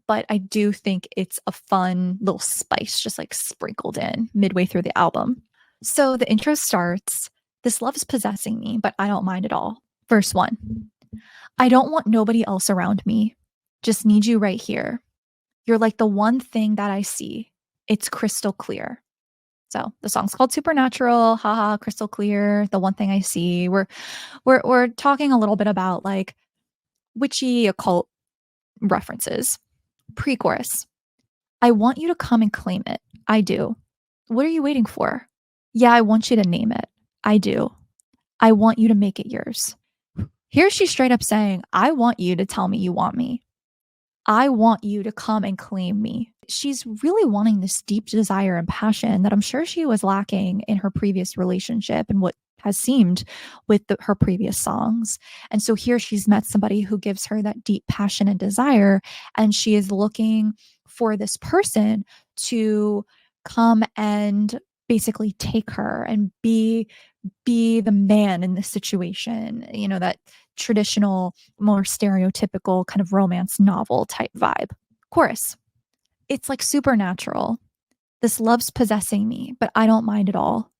but I do think it's a fun little spice just like sprinkled in midway through the album. So the intro starts, this love's possessing me, but I don't mind at all. Verse 1. I don't want nobody else around me. Just need you right here. You're like the one thing that I see. It's crystal clear. So the song's called Supernatural, haha, crystal clear, the one thing I see. We're talking a little bit about like witchy occult references. Pre-chorus. I want you to come and claim it. I do. What are you waiting for? Yeah, I want you to name it. I do. I want you to make it yours. Here she's straight up saying, I want you to tell me you want me. I want you to come and claim me. She's really wanting this deep desire and passion that I'm sure she was lacking in her previous relationship and what has seemed with her previous songs. And so here she's met somebody who gives her that deep passion and desire, and she is looking for this person to come and basically take her and be the man in this situation, that traditional, more stereotypical kind of romance novel type vibe. Chorus. It's like supernatural. This love's possessing me, but I don't mind at all.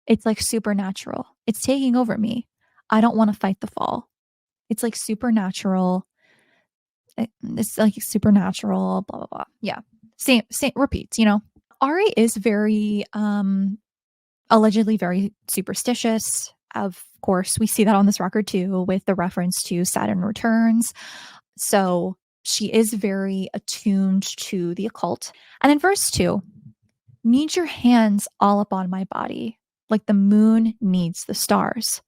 It's like supernatural. It's taking over me. I don't want to fight the fall. It's like supernatural. It's like supernatural, blah, blah, blah. Yeah. Same repeats, Ari is very allegedly very superstitious. Of course, we see that on this record too, with the reference to Saturn returns. So she is very attuned to the occult. And in verse 2, need your hands all up on my body, like the moon needs the stars.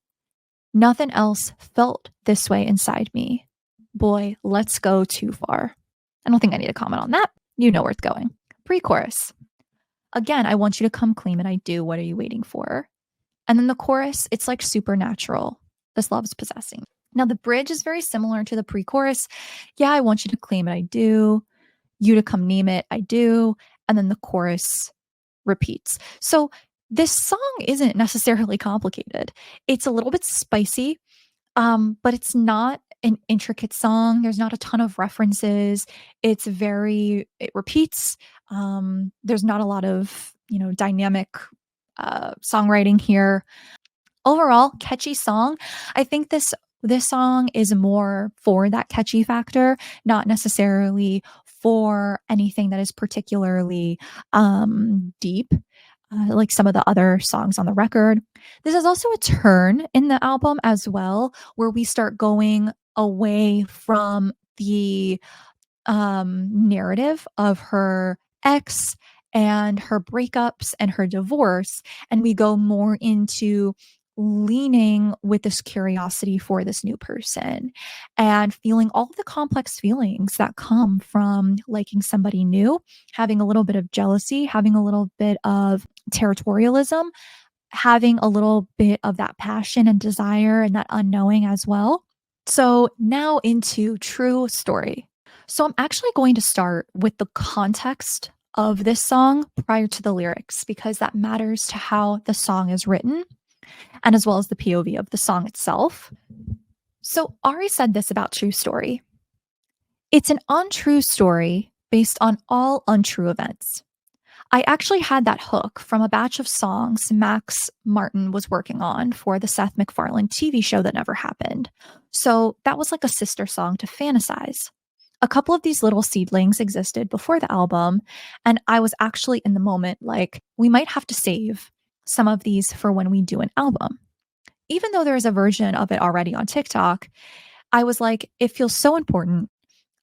Nothing else felt this way inside me. Boy, let's go too far. I don't think I need to comment on that. You know where it's going. Pre-chorus. Again, I want you to come claim it. I do. What are you waiting for? And then the chorus, it's like supernatural. This love's possessing. Now the bridge is very similar to the pre-chorus. Yeah, I want you to claim it. I do. You to come name it. I do. And then the chorus repeats. So this song isn't necessarily complicated. It's a little bit spicy, but it's not an intricate song. There's not a ton of references. It repeats. There's not a lot of, dynamic songwriting here. Overall, catchy song. I think this song is more for that catchy factor, not necessarily for anything that is particularly deep, like some of the other songs on the record. This is also a turn in the album as well, where we start going away from the narrative of her ex and her breakups and her divorce. And we go more into leaning with this curiosity for this new person and feeling all of the complex feelings that come from liking somebody new, having a little bit of jealousy, having a little bit of territorialism, having a little bit of that passion and desire and that unknowing as well. So now into true story. So I'm actually going to start with the context of this song prior to the lyrics because that matters to how the song is written and as well as the POV of the song itself. So Ari said this about True Story. It's an untrue story based on all untrue events. I actually had that hook from a batch of songs Max Martin was working on for the Seth MacFarlane TV show that never happened. So that was like a sister song to Fantasize. A couple of these little seedlings existed before the album, and I was actually in the moment like, we might have to save some of these for when we do an album. Even though there is a version of it already on TikTok, I was like, it feels so important.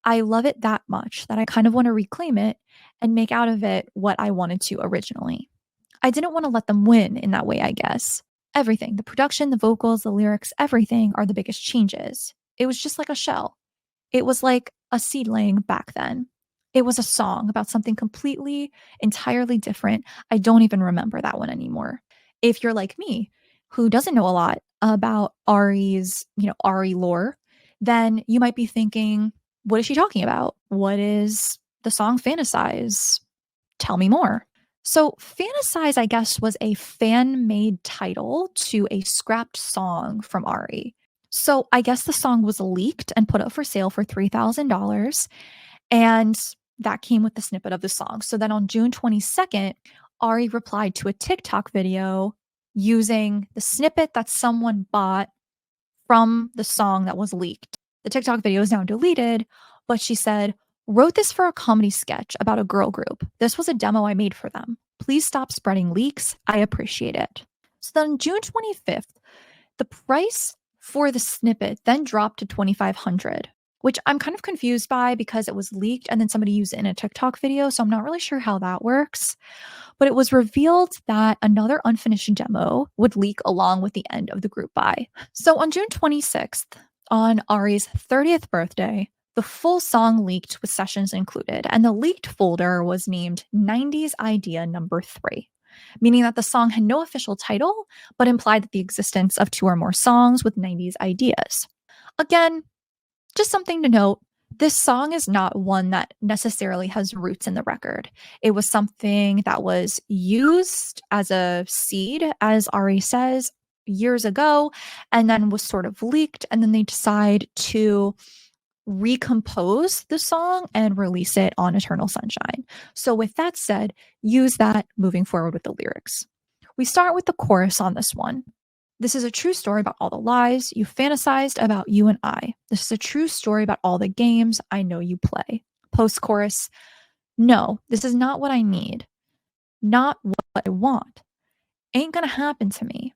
I love it that much that I kind of want to reclaim it and make out of it what I wanted to originally. I didn't want to let them win in that way, I guess. Everything, the production, the vocals, the lyrics, everything are the biggest changes. It was just like a shell. It was like a seedling back then. It was a song about something completely, entirely different. I don't even remember that one anymore. If you're like me, who doesn't know a lot about Ari's, Ari lore, then you might be thinking, what is she talking about? What is the song Fantasize? Tell me more. So, Fantasize, I guess, was a fan made title to a scrapped song from Ari. So, I guess the song was leaked and put up for sale for $3,000. And that came with the snippet of the song. So, then on June 22nd, Ari replied to a TikTok video using the snippet that someone bought from the song that was leaked. The TikTok video is now deleted, but she said, wrote this for a comedy sketch about a girl group. This was a demo I made for them. Please stop spreading leaks. I appreciate it. So then June 25th, the price for the snippet then dropped to $2,500, which I'm kind of confused by because it was leaked and then somebody used it in a TikTok video. So I'm not really sure how that works. But it was revealed that another unfinished demo would leak along with the end of the group buy. So on June 26th, on Ari's 30th birthday, the full song leaked with sessions included, and the leaked folder was named 90s Idea Number 3, meaning that the song had no official title, but implied that the existence of 2 or more songs with 90s ideas. Again, just something to note, this song is not one that necessarily has roots in the record. It was something that was used as a seed, as Ari says, years ago, and then was sort of leaked, and then they decide to recompose the song and release it on Eternal Sunshine. So with that said, use that moving forward with the lyrics. We start with the chorus on this one. This is a true story about all the lies you fantasized about you and I. This is a true story about all the games I know you play. Post chorus, no, this is not what I need. Not what I want. Ain't gonna happen to me.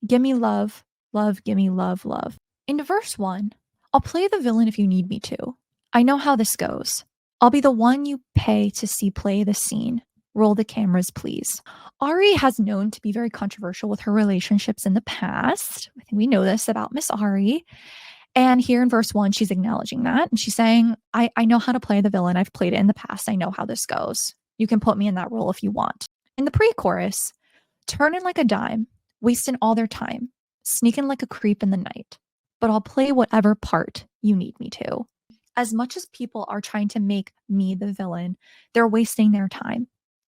Give me love, love, give me love, love. Into verse 1, I'll play the villain if you need me to. I know how this goes. I'll be the one you pay to see play the scene. Roll the cameras, please. Ari has known to be very controversial with her relationships in the past. I think we know this about Miss Ari. And here in verse 1, she's acknowledging that. And she's saying, I know how to play the villain. I've played it in the past. I know how this goes. You can put me in that role if you want. In the pre-chorus, turning like a dime, wasting all their time, sneaking like a creep in the night. But I'll play whatever part you need me to. As much as people are trying to make me the villain, they're wasting their time.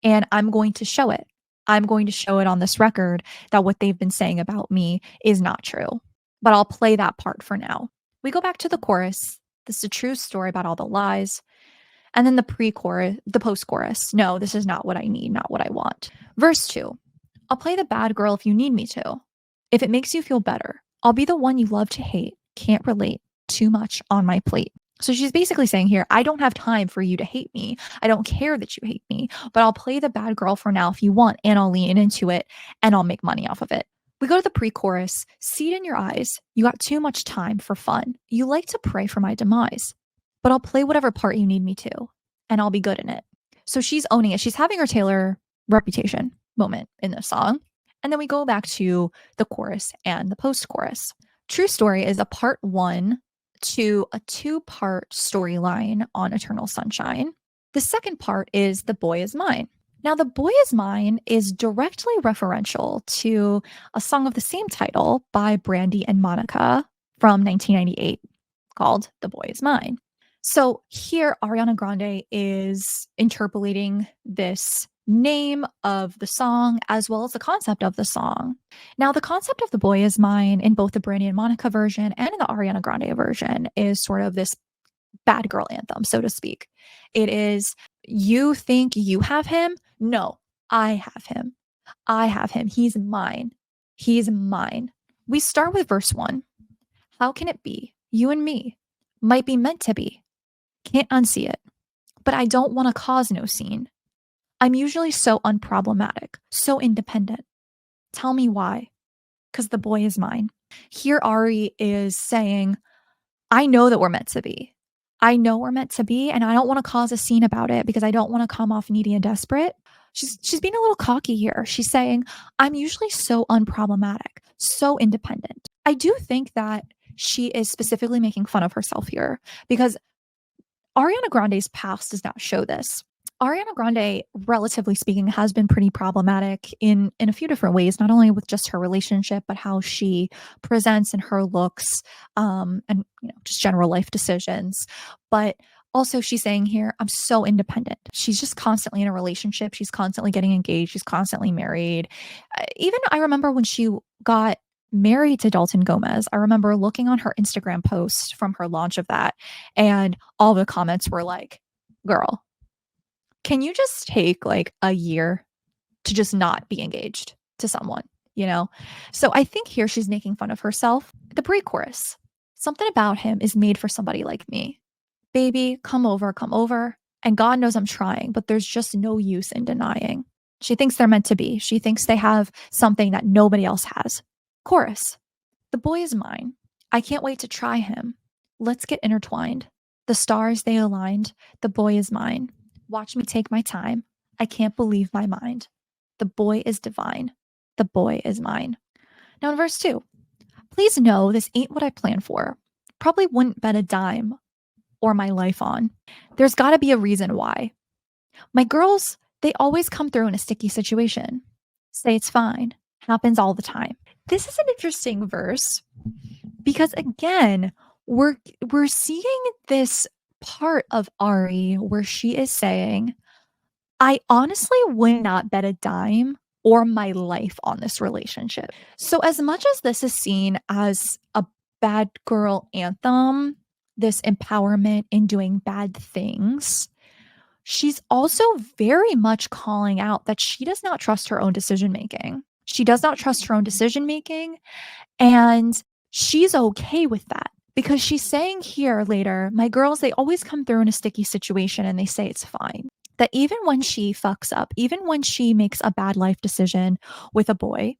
And I'm going to show it. I'm going to show it on this record that what they've been saying about me is not true. But I'll play that part for now. We go back to the chorus. This is a true story about all the lies. And then the pre-chorus, the post-chorus. No, this is not what I need, not what I want. Verse 2. I'll play the bad girl if you need me to. If it makes you feel better, I'll be the one you love to hate. Can't relate. Too much on my plate. So she's basically saying here, I don't have time for you to hate me. I don't care that you hate me, but I'll play the bad girl for now if you want, and I'll lean into it, and I'll make money off of it. We go to the pre-chorus. See it in your eyes. You got too much time for fun. You like to pray for my demise. but I'll play whatever part you need me to, and I'll be good in it. So she's owning it. She's having her Taylor Reputation moment in this song. And then we go back to the chorus and the post chorus. True Story is a part one to a two-part storyline on Eternal Sunshine. The second part is The Boy Is Mine. Now, The Boy Is Mine is directly referential to a song of the same title by Brandy and Monica from 1998 called The Boy Is Mine. So here, Ariana Grande is interpolating this name of the song as well as the concept of the song. Now, the concept of The Boy Is Mine in both the Brandy and Monica version and in the Ariana Grande version is sort of this bad girl anthem, so to speak. It is, you think you have him? No, I have him. I have him. He's mine. He's mine. We start with verse 1. How can it be? You and me might be meant to be. Can't unsee it. But I don't want to cause no scene. I'm usually so unproblematic, so independent. Tell me why. Because the boy is mine. Here, Ari is saying, I know that we're meant to be. I know we're meant to be, and I don't want to cause a scene about it because I don't want to come off needy and desperate. She's being a little cocky here. She's saying, I'm usually so unproblematic, so independent. I do think that she is specifically making fun of herself here because Ariana Grande's past does not show this. Ariana Grande, relatively speaking, has been pretty problematic in a few different ways, not only with just her relationship, but how she presents and her looks, and just general life decisions. But also, she's saying here, I'm so independent. She's just constantly in a relationship. She's constantly getting engaged. She's constantly married. Even I remember when she got married to Dalton Gomez, I remember looking on her Instagram post from her launch of that, and all the comments were like, girl, can you just take like a year to just not be engaged to someone, So I think here she's making fun of herself. The pre-chorus, something about him is made for somebody like me. Baby, come over. And God knows I'm trying, but there's just no use in denying. She thinks they're meant to be. She thinks they have something that nobody else has. Chorus, the boy is mine. I can't wait to try him. Let's get intertwined. The stars, they aligned. The boy is mine. Watch me take my time. I can't believe my mind. The boy is divine. The boy is mine. Now in verse 2, please know this ain't what I planned for. Probably wouldn't bet a dime or my life on. There's got to be a reason why. My girls, they always come through in a sticky situation. Say it's fine. Happens all the time. This is an interesting verse because again, we're seeing this part of Ari where she is saying, I honestly would not bet a dime or my life on this relationship. So as much as this is seen as a bad girl anthem, this empowerment in doing bad things, she's also very much calling out that she does not trust her own decision making. She does not trust her own decision making, and she's okay with that because she's saying here later, my girls, they always come through in a sticky situation and they say it's fine. That even when she fucks up, even when she makes a bad life decision with a boy,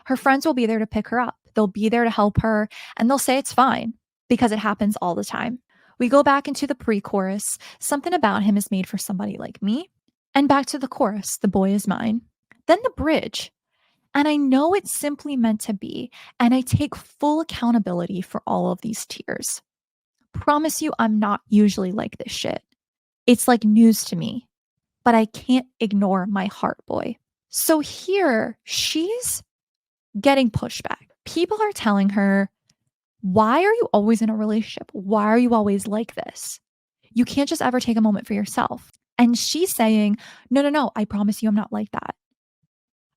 her friends will be there to pick her up. They'll be there to help her, and they'll say it's fine because it happens all the time. We go back into the pre-chorus. Something about him is made for somebody like me. And back to the chorus, the boy is mine. Then the bridge. And I know it's simply meant to be, and I take full accountability for all of these tears. Promise you I'm not usually like this shit. It's like news to me, but I can't ignore my heart boy. So here, she's getting pushback. People are telling her, why are you always in a relationship? Why are you always like this? You can't just ever take a moment for yourself. And she's saying, no, I promise you I'm not like that.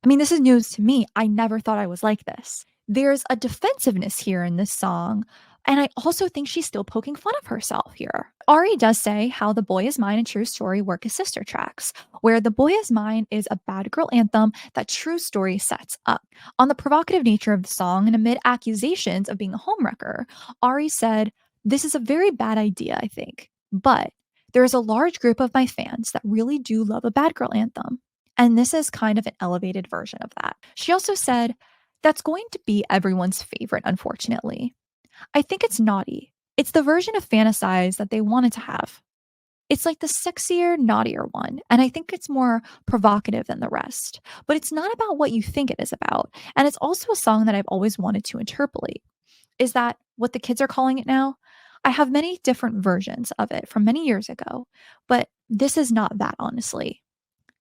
I mean, this is news to me. I never thought I was like this. There's a defensiveness here in this song. And I also think she's still poking fun of herself here. Ari does say how The Boy Is Mine and True Story work as sister tracks, where The Boy Is Mine is a bad girl anthem that True Story sets up. On the provocative nature of the song and amid accusations of being a homewrecker, Ari said, this is a very bad idea, I think. But there is a large group of my fans that really do love a bad girl anthem. And this is kind of an elevated version of that. She also said, that's going to be everyone's favorite, unfortunately. I think it's naughty. It's the version of fantasize that they wanted to have. It's like the sexier, naughtier one, and I think it's more provocative than the rest. But it's not about what you think it is about, and it's also a song that I've always wanted to interpolate. Is that what the kids are calling it now? I have many different versions of it from many years ago, but this is not that, honestly.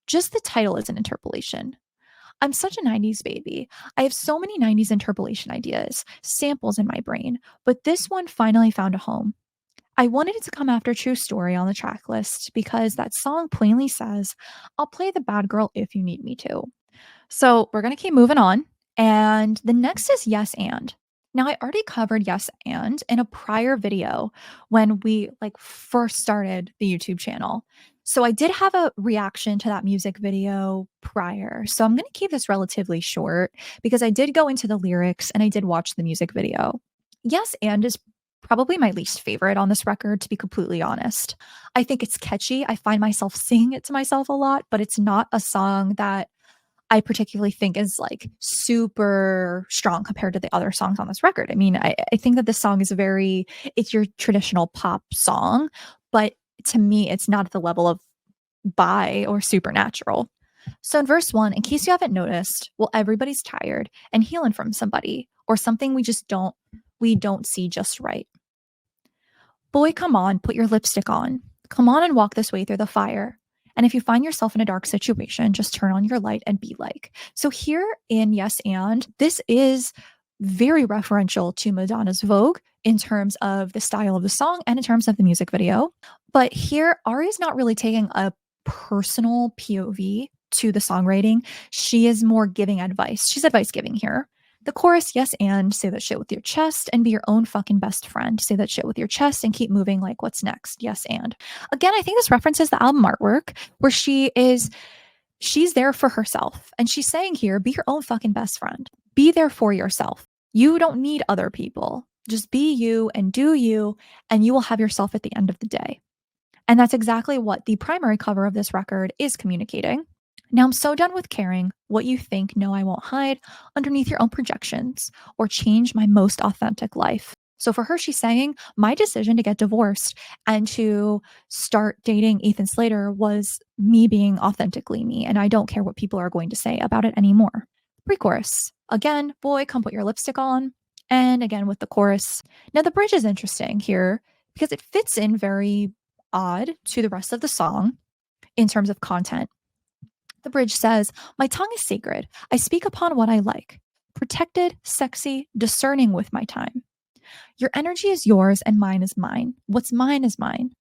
Just the title is an interpolation. I'm such a 90s baby. I have so many 90s interpolation ideas, samples in my brain, but this one finally found a home. I wanted it to come after True Story on the track list because that song plainly says, I'll play the bad girl if you need me to. So we're going to keep moving on. And the next is Yes and. Now I already covered Yes and in a prior video when we like first started the YouTube channel. So I did have a reaction to that music video prior. So I'm going to keep this relatively short because I did go into the lyrics and I did watch the music video. Yes and is probably my least favorite on this record, to be completely honest. I think it's catchy. I find myself singing it to myself a lot, but it's not a song that I particularly think is like super strong compared to the other songs on this record. I mean, I think that this song is it's your traditional pop song, but to me, it's not at the level of Bi or Supernatural. So in verse 1, in case you haven't noticed, well, everybody's tired and healing from somebody or something we don't see just right. Boy, come on, put your lipstick on. Come on and walk this way through the fire. And if you find yourself in a dark situation, just turn on your light and be like. So here in Yes and, this is very referential to Madonna's Vogue in terms of the style of the song and in terms of the music video. But here, Ari's not really taking a personal POV to the songwriting. She is more giving advice. She's advice giving here. The chorus, yes, and say that shit with your chest and be your own fucking best friend. Say that shit with your chest and keep moving like what's next. Yes, and. Again, I think this references the album artwork where she's there for herself. And she's saying here, be your own fucking best friend. Be there for yourself. You don't need other people. Just be you and do you, and you will have yourself at the end of the day. And that's exactly what the primary cover of this record is communicating. Now I'm so done with caring what you think, no, I won't hide underneath your own projections or change my most authentic life. So for her, she's saying, my decision to get divorced and to start dating Ethan Slater was me being authentically me, and I don't care what people are going to say about it anymore. Pre-chorus. Again, boy, come put your lipstick on. And again with the chorus. Now the bridge is interesting here because it fits in very odd to the rest of the song in terms of content. The bridge says, my tongue is sacred. I speak upon what I like. Protected, sexy, discerning with my time. Your energy is yours and mine is mine. What's mine is mine.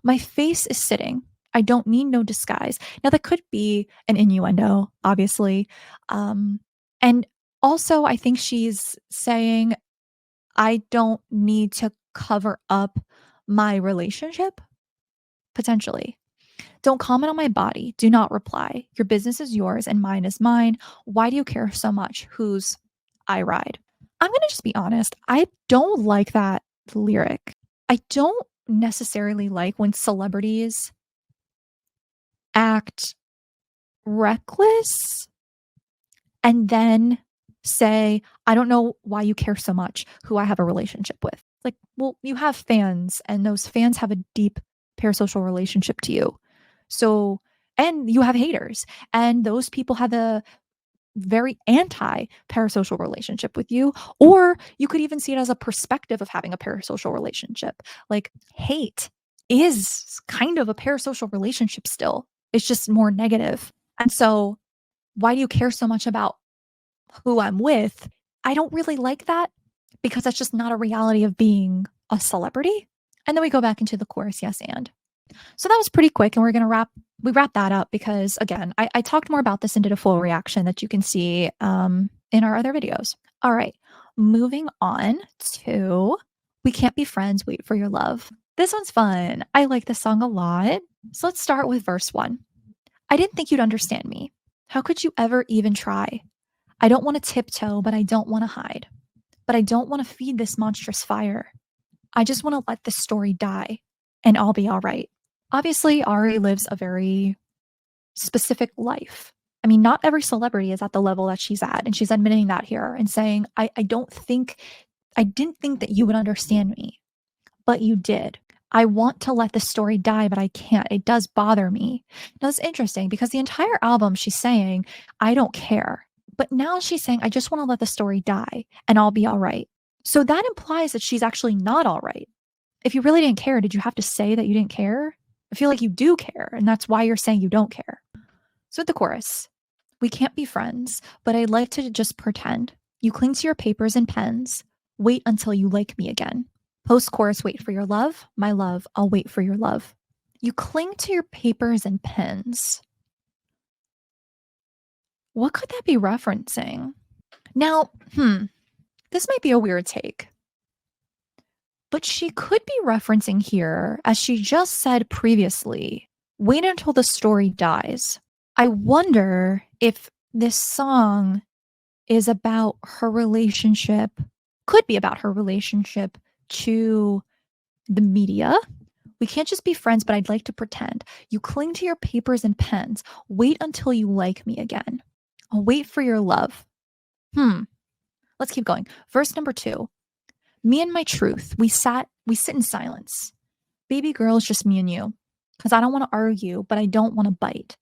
My face is sitting. I don't need no disguise. Now, that could be an innuendo, obviously. And also, I think she's saying, I don't need to cover up my relationship, potentially. Don't comment on my body. Do not reply. Your business is yours and mine is mine. Why do you care so much whose I ride? I'm going to just be honest. I don't like that lyric. I don't necessarily like when celebrities act reckless and then say, I don't know why you care so much who I have a relationship with. Like, well, you have fans and those fans have a deep parasocial relationship to you. So, and you have haters, and those people have a very anti parasocial relationship with you. Or you could even see it as a perspective of having a parasocial relationship. Like, hate is kind of a parasocial relationship still, it's just more negative. And so, why do you care so much about who I'm with? I don't really like that because that's just not a reality of being a celebrity. And then we go back into the chorus, yes, and. So that was pretty quick, and we wrap that up because again, I talked more about this and did a full reaction that you can see in our other videos. All right, moving on to We Can't Be Friends, Wait for Your Love. This one's fun. I like this song a lot. So let's start with verse 1. I didn't think you'd understand me. How could you ever even try? I don't want to tiptoe, but I don't want to hide. But I don't want to feed this monstrous fire. I just want to let this story die, and I'll be all right. Obviously, Ari lives a very specific life. I mean, not every celebrity is at the level that she's at, and she's admitting that here and saying, I didn't think that you would understand me, but you did. I want to let the story die, but I can't. It does bother me. Now, it's interesting because the entire album, she's saying, I don't care. But now she's saying, I just want to let the story die and I'll be all right. So that implies that she's actually not all right. If you really didn't care, did you have to say that you didn't care? I feel like you do care, and that's why you're saying you don't care. So the chorus, we can't be friends, but I'd like to just pretend. You cling to your papers and pens. Wait until you like me again. Post chorus, wait for your love. My love, I'll wait for your love. You cling to your papers and pens. What could that be referencing? Now, this might be a weird take, but she could be referencing here, as she just said previously, wait until the story dies. I wonder if this song is about her relationship, could be about her relationship to the media. We can't just be friends, but I'd like to pretend. You cling to your papers and pens. Wait until you like me again. I'll wait for your love. Let's keep going. Verse number 2. Me and my truth. We sit in silence. Baby girl, it's just me and you. Because I don't want to argue, but I don't want to bite.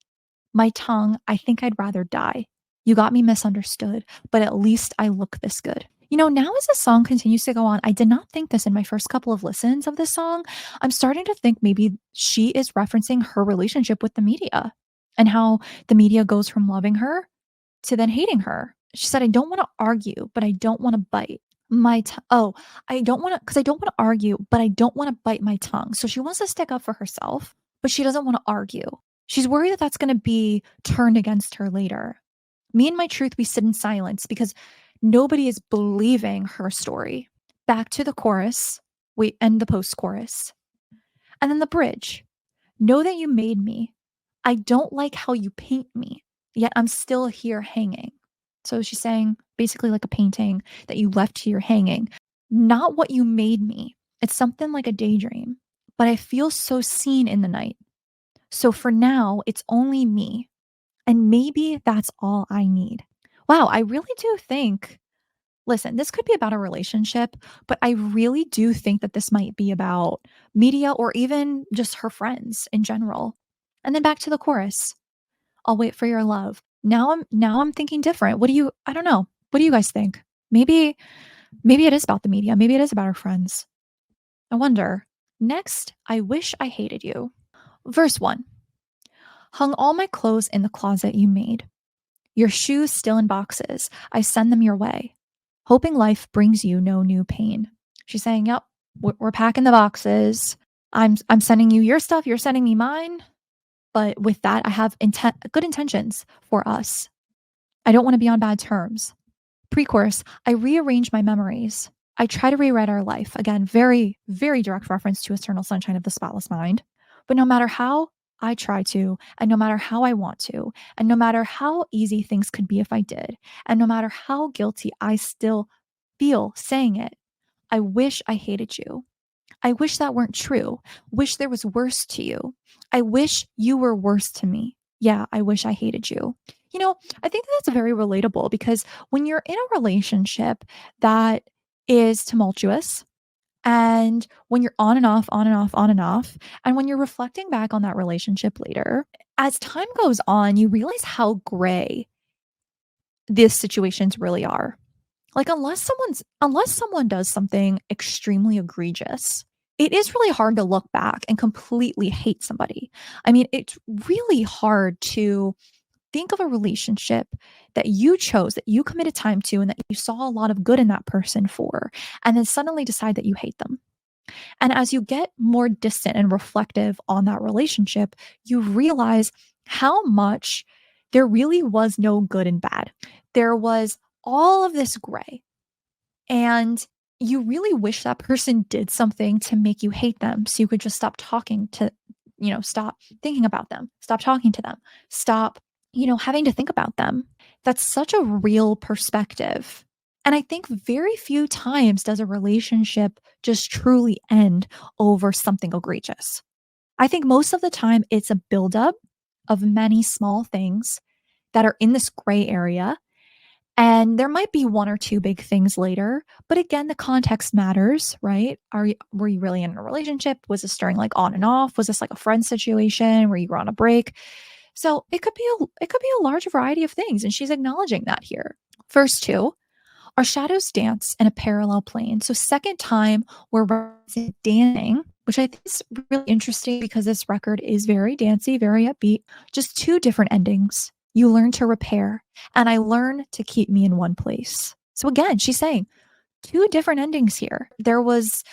My tongue, I think I'd rather die. You got me misunderstood, but at least I look this good. Now as the song continues to go on, I did not think this in my first couple of listens of this song. I'm starting to think maybe she is referencing her relationship with the media and how the media goes from loving her to then hating her. She said, I don't want to argue, but I don't want to bite. I don't want to, because I don't want to argue, but I don't want to bite my tongue. So she wants to stick up for herself, but she doesn't want to argue. She's worried that that's going to be turned against her later. Me and my truth, we sit in silence because nobody is believing her story. Back to the chorus, we end the post chorus. And then the bridge. Know that you made me. I don't like how you paint me, yet I'm still here hanging. So she's saying basically like a painting that you left here hanging. Not what you made me. It's something like a daydream, but I feel so seen in the night. So for now, it's only me. And maybe that's all I need. Wow, I really do think, listen, this could be about a relationship, but I really do think that this might be about media or even just her friends in general. And then back to the chorus. I'll wait for your love. Now I'm thinking different. I don't know. What do you guys think? Maybe it is about the media. Maybe it is about her friends. I wonder. Next, I wish I hated you. Verse 1. Hung all my clothes in the closet you made. Your shoes still in boxes. I send them your way, hoping life brings you no new pain. She's saying, yep, we're packing the boxes. I'm sending you your stuff. You're sending me mine. But with that, I have good intentions for us. I don't want to be on bad terms. Pre-chorus, I rearrange my memories. I try to rewrite our life. Again, very, very direct reference to Eternal Sunshine of the Spotless Mind. But no matter how I try to, and no matter how I want to, and no matter how easy things could be if I did, and no matter how guilty I still feel saying it, I wish I hated you. I wish that weren't true. Wish there was worse to you. I wish you were worse to me. Yeah, I wish I hated you. I think that's very relatable because when you're in a relationship that is tumultuous, and when you're on and off, on and off, on and off, and when you're reflecting back on that relationship later, as time goes on, you realize how gray these situations really are. Like unless someone does something extremely egregious, it is really hard to look back and completely hate somebody. I mean, it's really hard to think of a relationship that you chose, that you committed time to, and that you saw a lot of good in that person for, and then suddenly decide that you hate them. And as you get more distant and reflective on that relationship, you realize how much there really was no good and bad. There was all of this gray. And you really wish that person did something to make you hate them so you could just stop talking to, stop thinking about them, stop talking to them, stop, having to think about them. That's such a real perspective. And I think very few times does a relationship just truly end over something egregious. I think most of the time it's a buildup of many small things that are in this gray area. And there might be one or two big things later, but again, the context matters, right? Were you really in a relationship? Was this during like on and off? Was this like a friend situation where you were on a break? So it could be a large variety of things, and she's acknowledging that here. First two, our shadows dance in a parallel plane. So second time we're dancing, which I think is really interesting because this record is very dancey, very upbeat. Just two different endings. You learn to repair, and I learn to keep me in one place. So again, she's saying two different endings here. There was,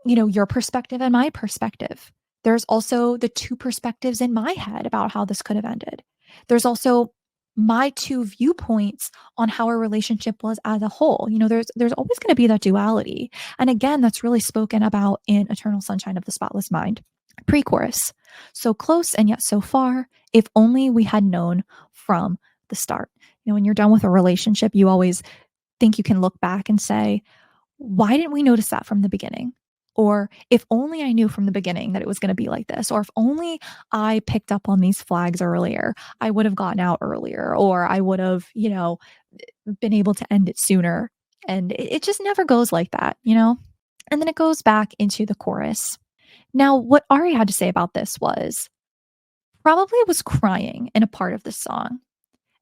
your perspective and my perspective. There's also the two perspectives in my head about how this could have ended. There's also my two viewpoints on how our relationship was as a whole. There's always going to be that duality. And again, that's really spoken about in Eternal Sunshine of the Spotless Mind. Pre-chorus. So close and yet so far, if only we had known from the start. When you're done with a relationship, you always think you can look back and say, why didn't we notice that from the beginning? Or if only I knew from the beginning that it was going to be like this, or if only I picked up on these flags earlier, I would have gotten out earlier, or I would have, been able to end it sooner. And it just never goes like that. And then it goes back into the chorus. Now, what Ari had to say about this was crying in a part of the song.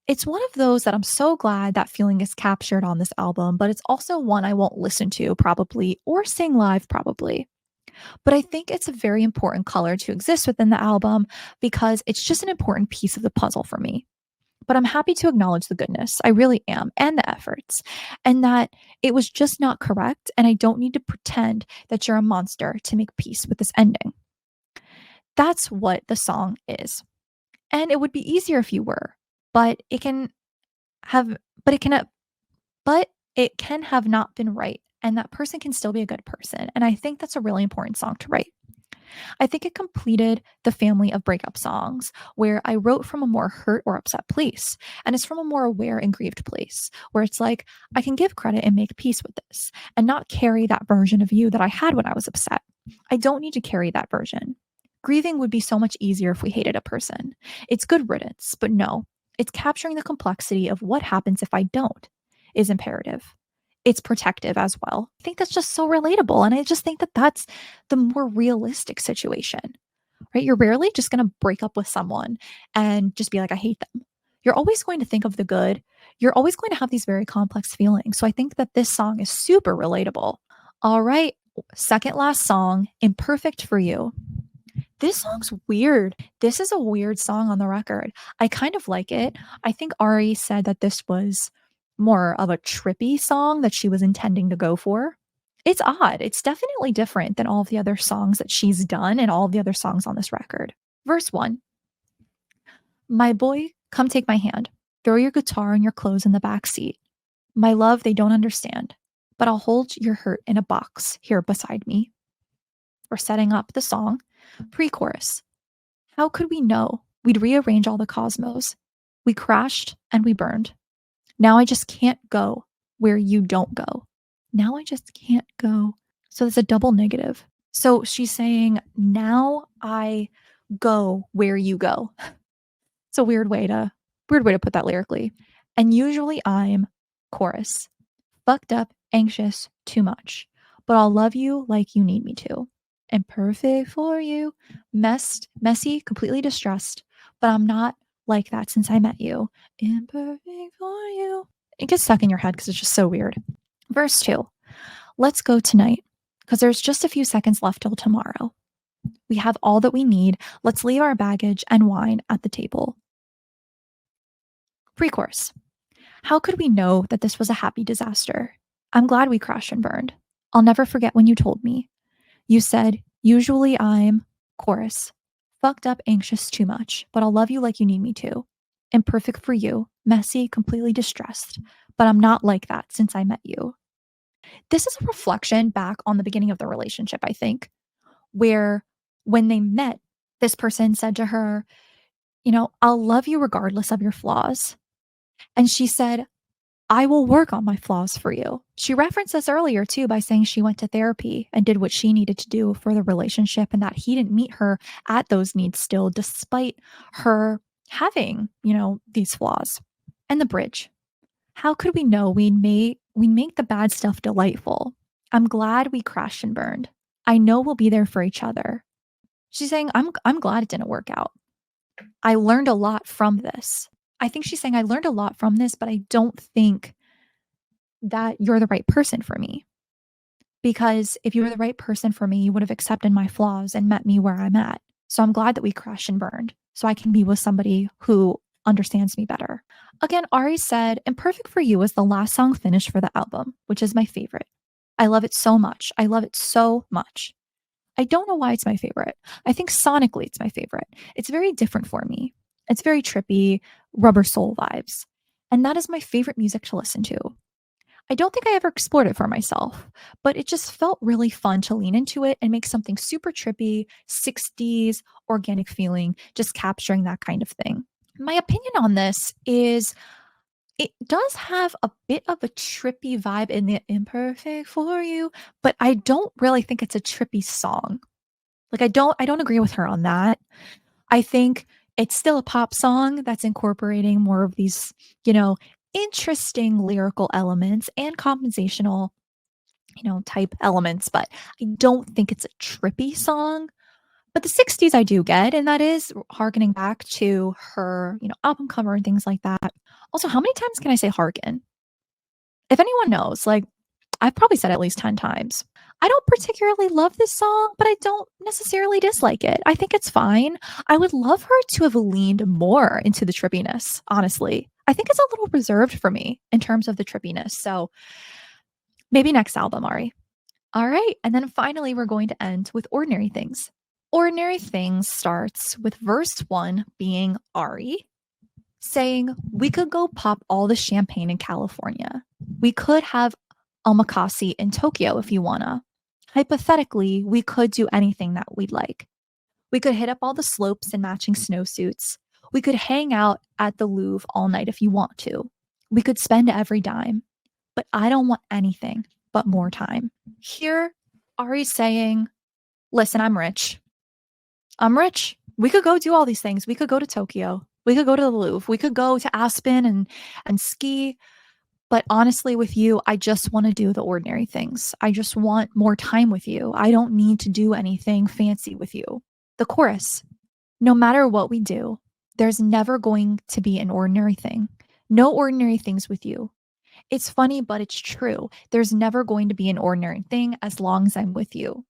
It's one of those that I'm so glad that feeling is captured on this album, but it's also one I won't listen to probably or sing live probably. But I think it's a very important color to exist within the album because it's just an important piece of the puzzle for me. But I'm happy to acknowledge the goodness. I really am, and the efforts, and that it was just not correct. And I don't need to pretend that you're a monster to make peace with this ending. That's what the song is. And it would be easier if you were, but it can have, but it can, but it can have not been right. And that person can still be a good person. And I think that's a really important song to write. I think it completed the family of breakup songs where I wrote from a more hurt or upset place. And it's from a more aware and grieved place where it's like, I can give credit and make peace with this and not carry that version of you that I had when I was upset. I don't need to carry that version. Grieving would be so much easier if we hated a person. It's good riddance, but no, it's capturing the complexity of what happens if I don't is imperative. It's protective as well. I think that's just so relatable. And I just think that that's the more realistic situation, right? You're rarely just going to break up with someone and just be like, I hate them. You're always going to think of the good. You're always going to have these very complex feelings. So I think that this song is super relatable. All right. Second last song, Imperfect for You. This song's weird. This is a weird song on the record. I kind of like it. I think Ari said that this was more of a trippy song that she was intending to go for. It's odd. It's definitely different than all of the other songs that she's done and all of the other songs on this record. Verse 1. My boy, come take my hand. Throw your guitar and your clothes in the back seat. My love, they don't understand, but I'll hold your hurt in a box here beside me. We're setting up the song. Pre-chorus. How could we know we'd rearrange all the cosmos? We crashed and we burned. Now I just can't go where you don't go. Now I just can't go. So it's a double negative. So she's saying, now I go where you go. It's a weird way to put that lyrically. And usually I'm chorus. Fucked up, anxious, too much. But I'll love you like you need me to. Imperfect for you. Messy, completely distressed. But I'm not like that since I met you. Imperfect for you. It gets stuck in your head because it's just so weird. Verse 2. Let's go tonight because there's just a few seconds left till tomorrow. We have all that we need. Let's leave our baggage and wine at the table. Pre-chorus. How could we know that this was a happy disaster? I'm glad we crashed and burned. I'll never forget when you told me. You said, usually I'm, chorus, fucked up, anxious, too much, but I'll love you like you need me to. Imperfect for you, messy, completely distressed, but I'm not like that since I met you. This is a reflection back on the beginning of the relationship, I think, where when they met, this person said to her, I'll love you regardless of your flaws. And she said, I will work on my flaws for you. She referenced this earlier too by saying she went to therapy and did what she needed to do for the relationship and that he didn't meet her at those needs still, despite her having, these flaws. And the bridge. How could we know we make the bad stuff delightful? I'm glad we crashed and burned. I know we'll be there for each other. She's saying, I'm glad it didn't work out. I learned a lot from this. I think she's saying I learned a lot from this, but I don't think that you're the right person for me. Because if you were the right person for me, you would have accepted my flaws and met me where I'm at. So I'm glad that we crashed and burned so I can be with somebody who understands me better. Again, Ari said, Imperfect for You is the last song finished for the album, which is my favorite. I love it so much. I love it so much. I don't know why it's my favorite. I think sonically it's my favorite. It's very different for me. It's very trippy, rubber soul vibes. And that is my favorite music to listen to. I don't think I ever explored it for myself, but it just felt really fun to lean into it and make something super trippy, 60s, organic feeling, just capturing that kind of thing. My opinion on this is it does have a bit of a trippy vibe in the imperfect for you, but I don't really think it's a trippy song. Like I don't agree with her on that. I think it's still a pop song that's incorporating more of these, interesting lyrical elements and compensational, type elements, but I don't think it's a trippy song. But the 60s I do get, and that is harkening back to her, album cover and things like that. Also, how many times can I say harken? If anyone knows, like I've probably said it at least 10 times. I don't particularly love this song, but I don't necessarily dislike it. I think it's fine. I would love her to have leaned more into the trippiness, honestly. I think it's a little reserved for me in terms of the trippiness. So maybe next album, Ari. All right. And then finally, we're going to end with Ordinary Things. Ordinary Things starts with verse 1 being Ari saying, We could go pop all the champagne in California. We could have omakase in Tokyo if you wanna. Hypothetically, we could do anything that we'd like. We could hit up all the slopes in matching snowsuits. We could hang out at the Louvre all night if you want to. We could spend every dime. But I don't want anything but more time. Here, Ari's saying, Listen, I'm rich. I'm rich. We could go do all these things. We could go to Tokyo. We could go to the Louvre. We could go to Aspen and ski. But honestly, with you, I just want to do the ordinary things. I just want more time with you. I don't need to do anything fancy with you. The chorus, no matter what we do, there's never going to be an ordinary thing. No ordinary things with you. It's funny, but it's true. There's never going to be an ordinary thing as long as I'm with you.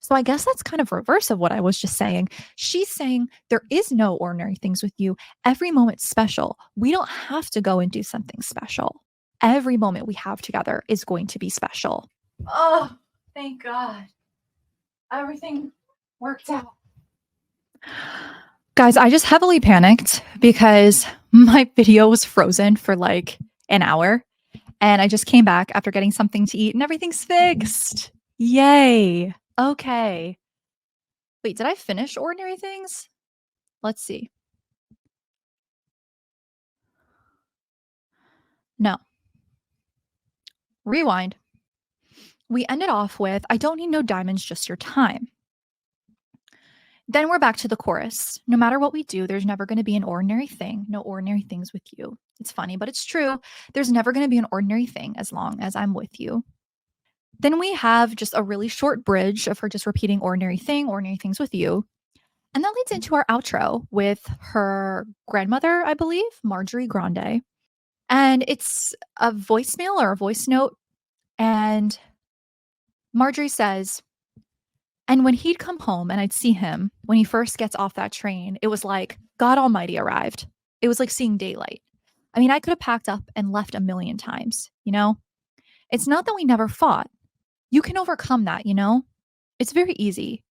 So I guess that's kind of reverse of what I was just saying. She's saying there is no ordinary things with you. Every moment's special. We don't have to go and do something special. Every moment we have together is going to be special. Oh, thank God. Everything worked out. Guys, I just heavily panicked because my video was frozen for like an hour. And I just came back after getting something to eat and everything's fixed. Yay. Okay. Wait, did I finish Ordinary Things? Let's see. No. Rewind. We ended off with, I don't need no diamonds, just your time. Then we're back to the chorus. No matter what we do, there's never going to be an ordinary thing. No ordinary things with you. It's funny, but it's true. There's never going to be an ordinary thing as long as I'm with you. Then we have just a really short bridge of her just repeating ordinary things with you. And that leads into our outro with her grandmother, I believe, Marjorie Grande. And it's a voicemail or a voice note. And Marjorie says, and when he'd come home and I'd see him, when he first gets off that train, it was like God Almighty arrived. It was like seeing daylight. I mean, I could have packed up and left a million times, It's not that we never fought. You can overcome that, It's very easy.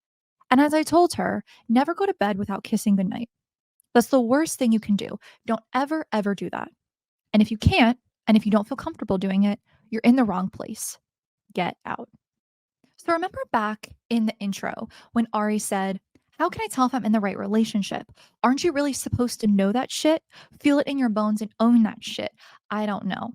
And as I told her, never go to bed without kissing goodnight. That's the worst thing you can do. Don't ever, ever do that. And if you can't, and if you don't feel comfortable doing it, you're in the wrong place. Get out. So remember back in the intro when Ari said, how can I tell if I'm in the right relationship? Aren't you really supposed to know that shit? Feel it in your bones and own that shit. I don't know.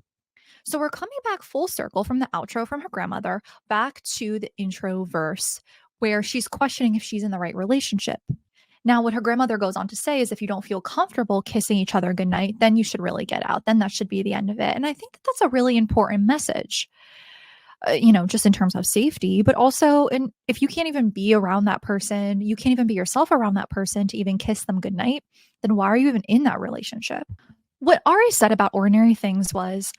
So we're coming back full circle from the outro from her grandmother back to the intro verse where she's questioning if she's in the right relationship. Now, what her grandmother goes on to say is if you don't feel comfortable kissing each other goodnight, then you should really get out. Then that should be the end of it. And I think that that's a really important message, just in terms of safety, but also if you can't even be around that person, you can't even be yourself around that person to even kiss them goodnight, then why are you even in that relationship? What Ari said about Ordinary Things was,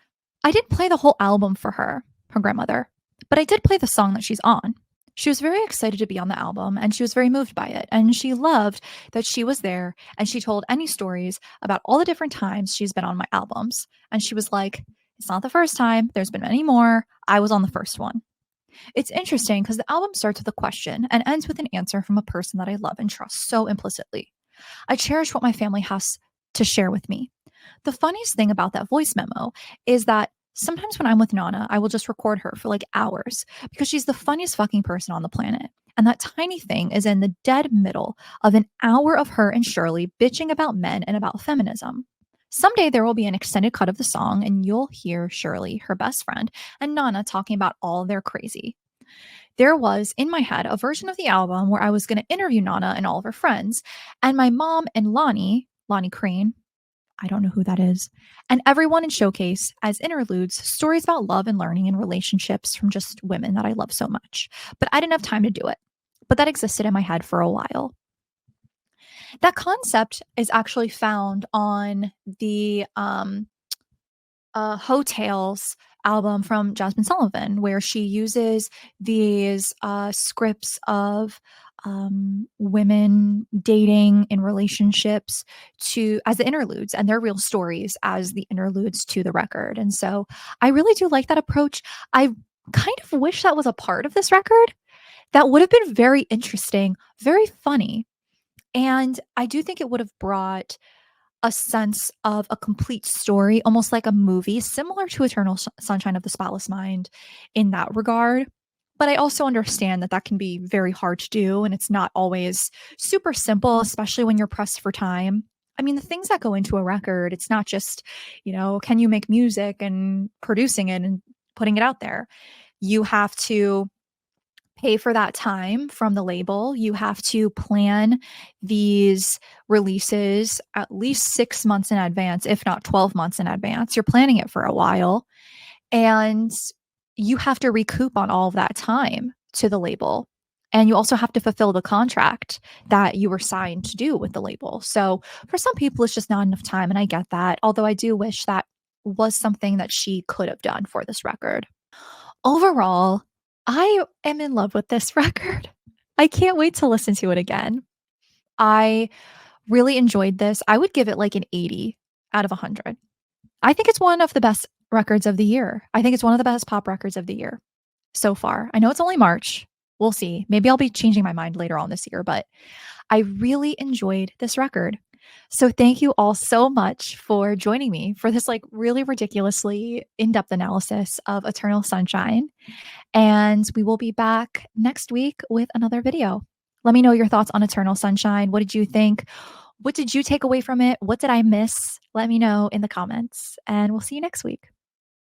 I didn't play the whole album for her grandmother, but I did play the song that she's on. She was very excited to be on the album and she was very moved by it. And she loved that she was there and she told any stories about all the different times she's been on my albums. And she was like, it's not the first time, there's been many more. I was on the first one. It's interesting because the album starts with a question and ends with an answer from a person that I love and trust so implicitly. I cherish what my family has to share with me. The funniest thing about that voice memo is that sometimes when I'm with Nana, I will just record her for like hours because she's the funniest fucking person on the planet. And that tiny thing is in the dead middle of an hour of her and Shirley bitching about men and about feminism. Someday there will be an extended cut of the song and you'll hear Shirley, her best friend, and Nana talking about all their crazy. There was in my head a version of the album where I was going to interview Nana and all of her friends, and my mom and Lonnie Crane, I don't know who that is, and everyone in Showcase as interludes, stories about love and learning and relationships from just women that I love so much. But I didn't have time to do it. But that existed in my head for a while. That concept is actually found on the Hotels album from Jasmine Sullivan, where she uses these scripts of women dating in relationships to as the interludes, and their real stories as the interludes to the record. And so I really do like that approach. I kind of wish that was a part of this record. That would have been very interesting, very funny. And I do think it would have brought a sense of a complete story, almost like a movie, similar to Eternal Sunshine of the Spotless Mind in that regard. But I also understand that that can be very hard to do, and it's not always super simple, especially when you're pressed for time. I mean, the things that go into a record, it's not just, can you make music and producing it and putting it out there? You have to pay for that time from the label. You have to plan these releases at least 6 months in advance, if not 12 months in advance. You're planning it for a while, and you have to recoup on all of that time to the label. And you also have to fulfill the contract that you were signed to do with the label. So for some people, it's just not enough time. And I get that. Although I do wish that was something that she could have done for this record. Overall, I am in love with this record. I can't wait to listen to it again. I really enjoyed this. I would give it like an 80 out of 100. I think it's one of the best records of the year. I think it's one of the best pop records of the year so far. I know it's only March. We'll see. Maybe I'll be changing my mind later on this year, but I really enjoyed this record. So thank you all so much for joining me for this like really ridiculously in-depth analysis of Eternal Sunshine. And we will be back next week with another video. Let me know your thoughts on Eternal Sunshine. What did you think? What did you take away from it? What did I miss? Let me know in the comments, and we'll see you next week.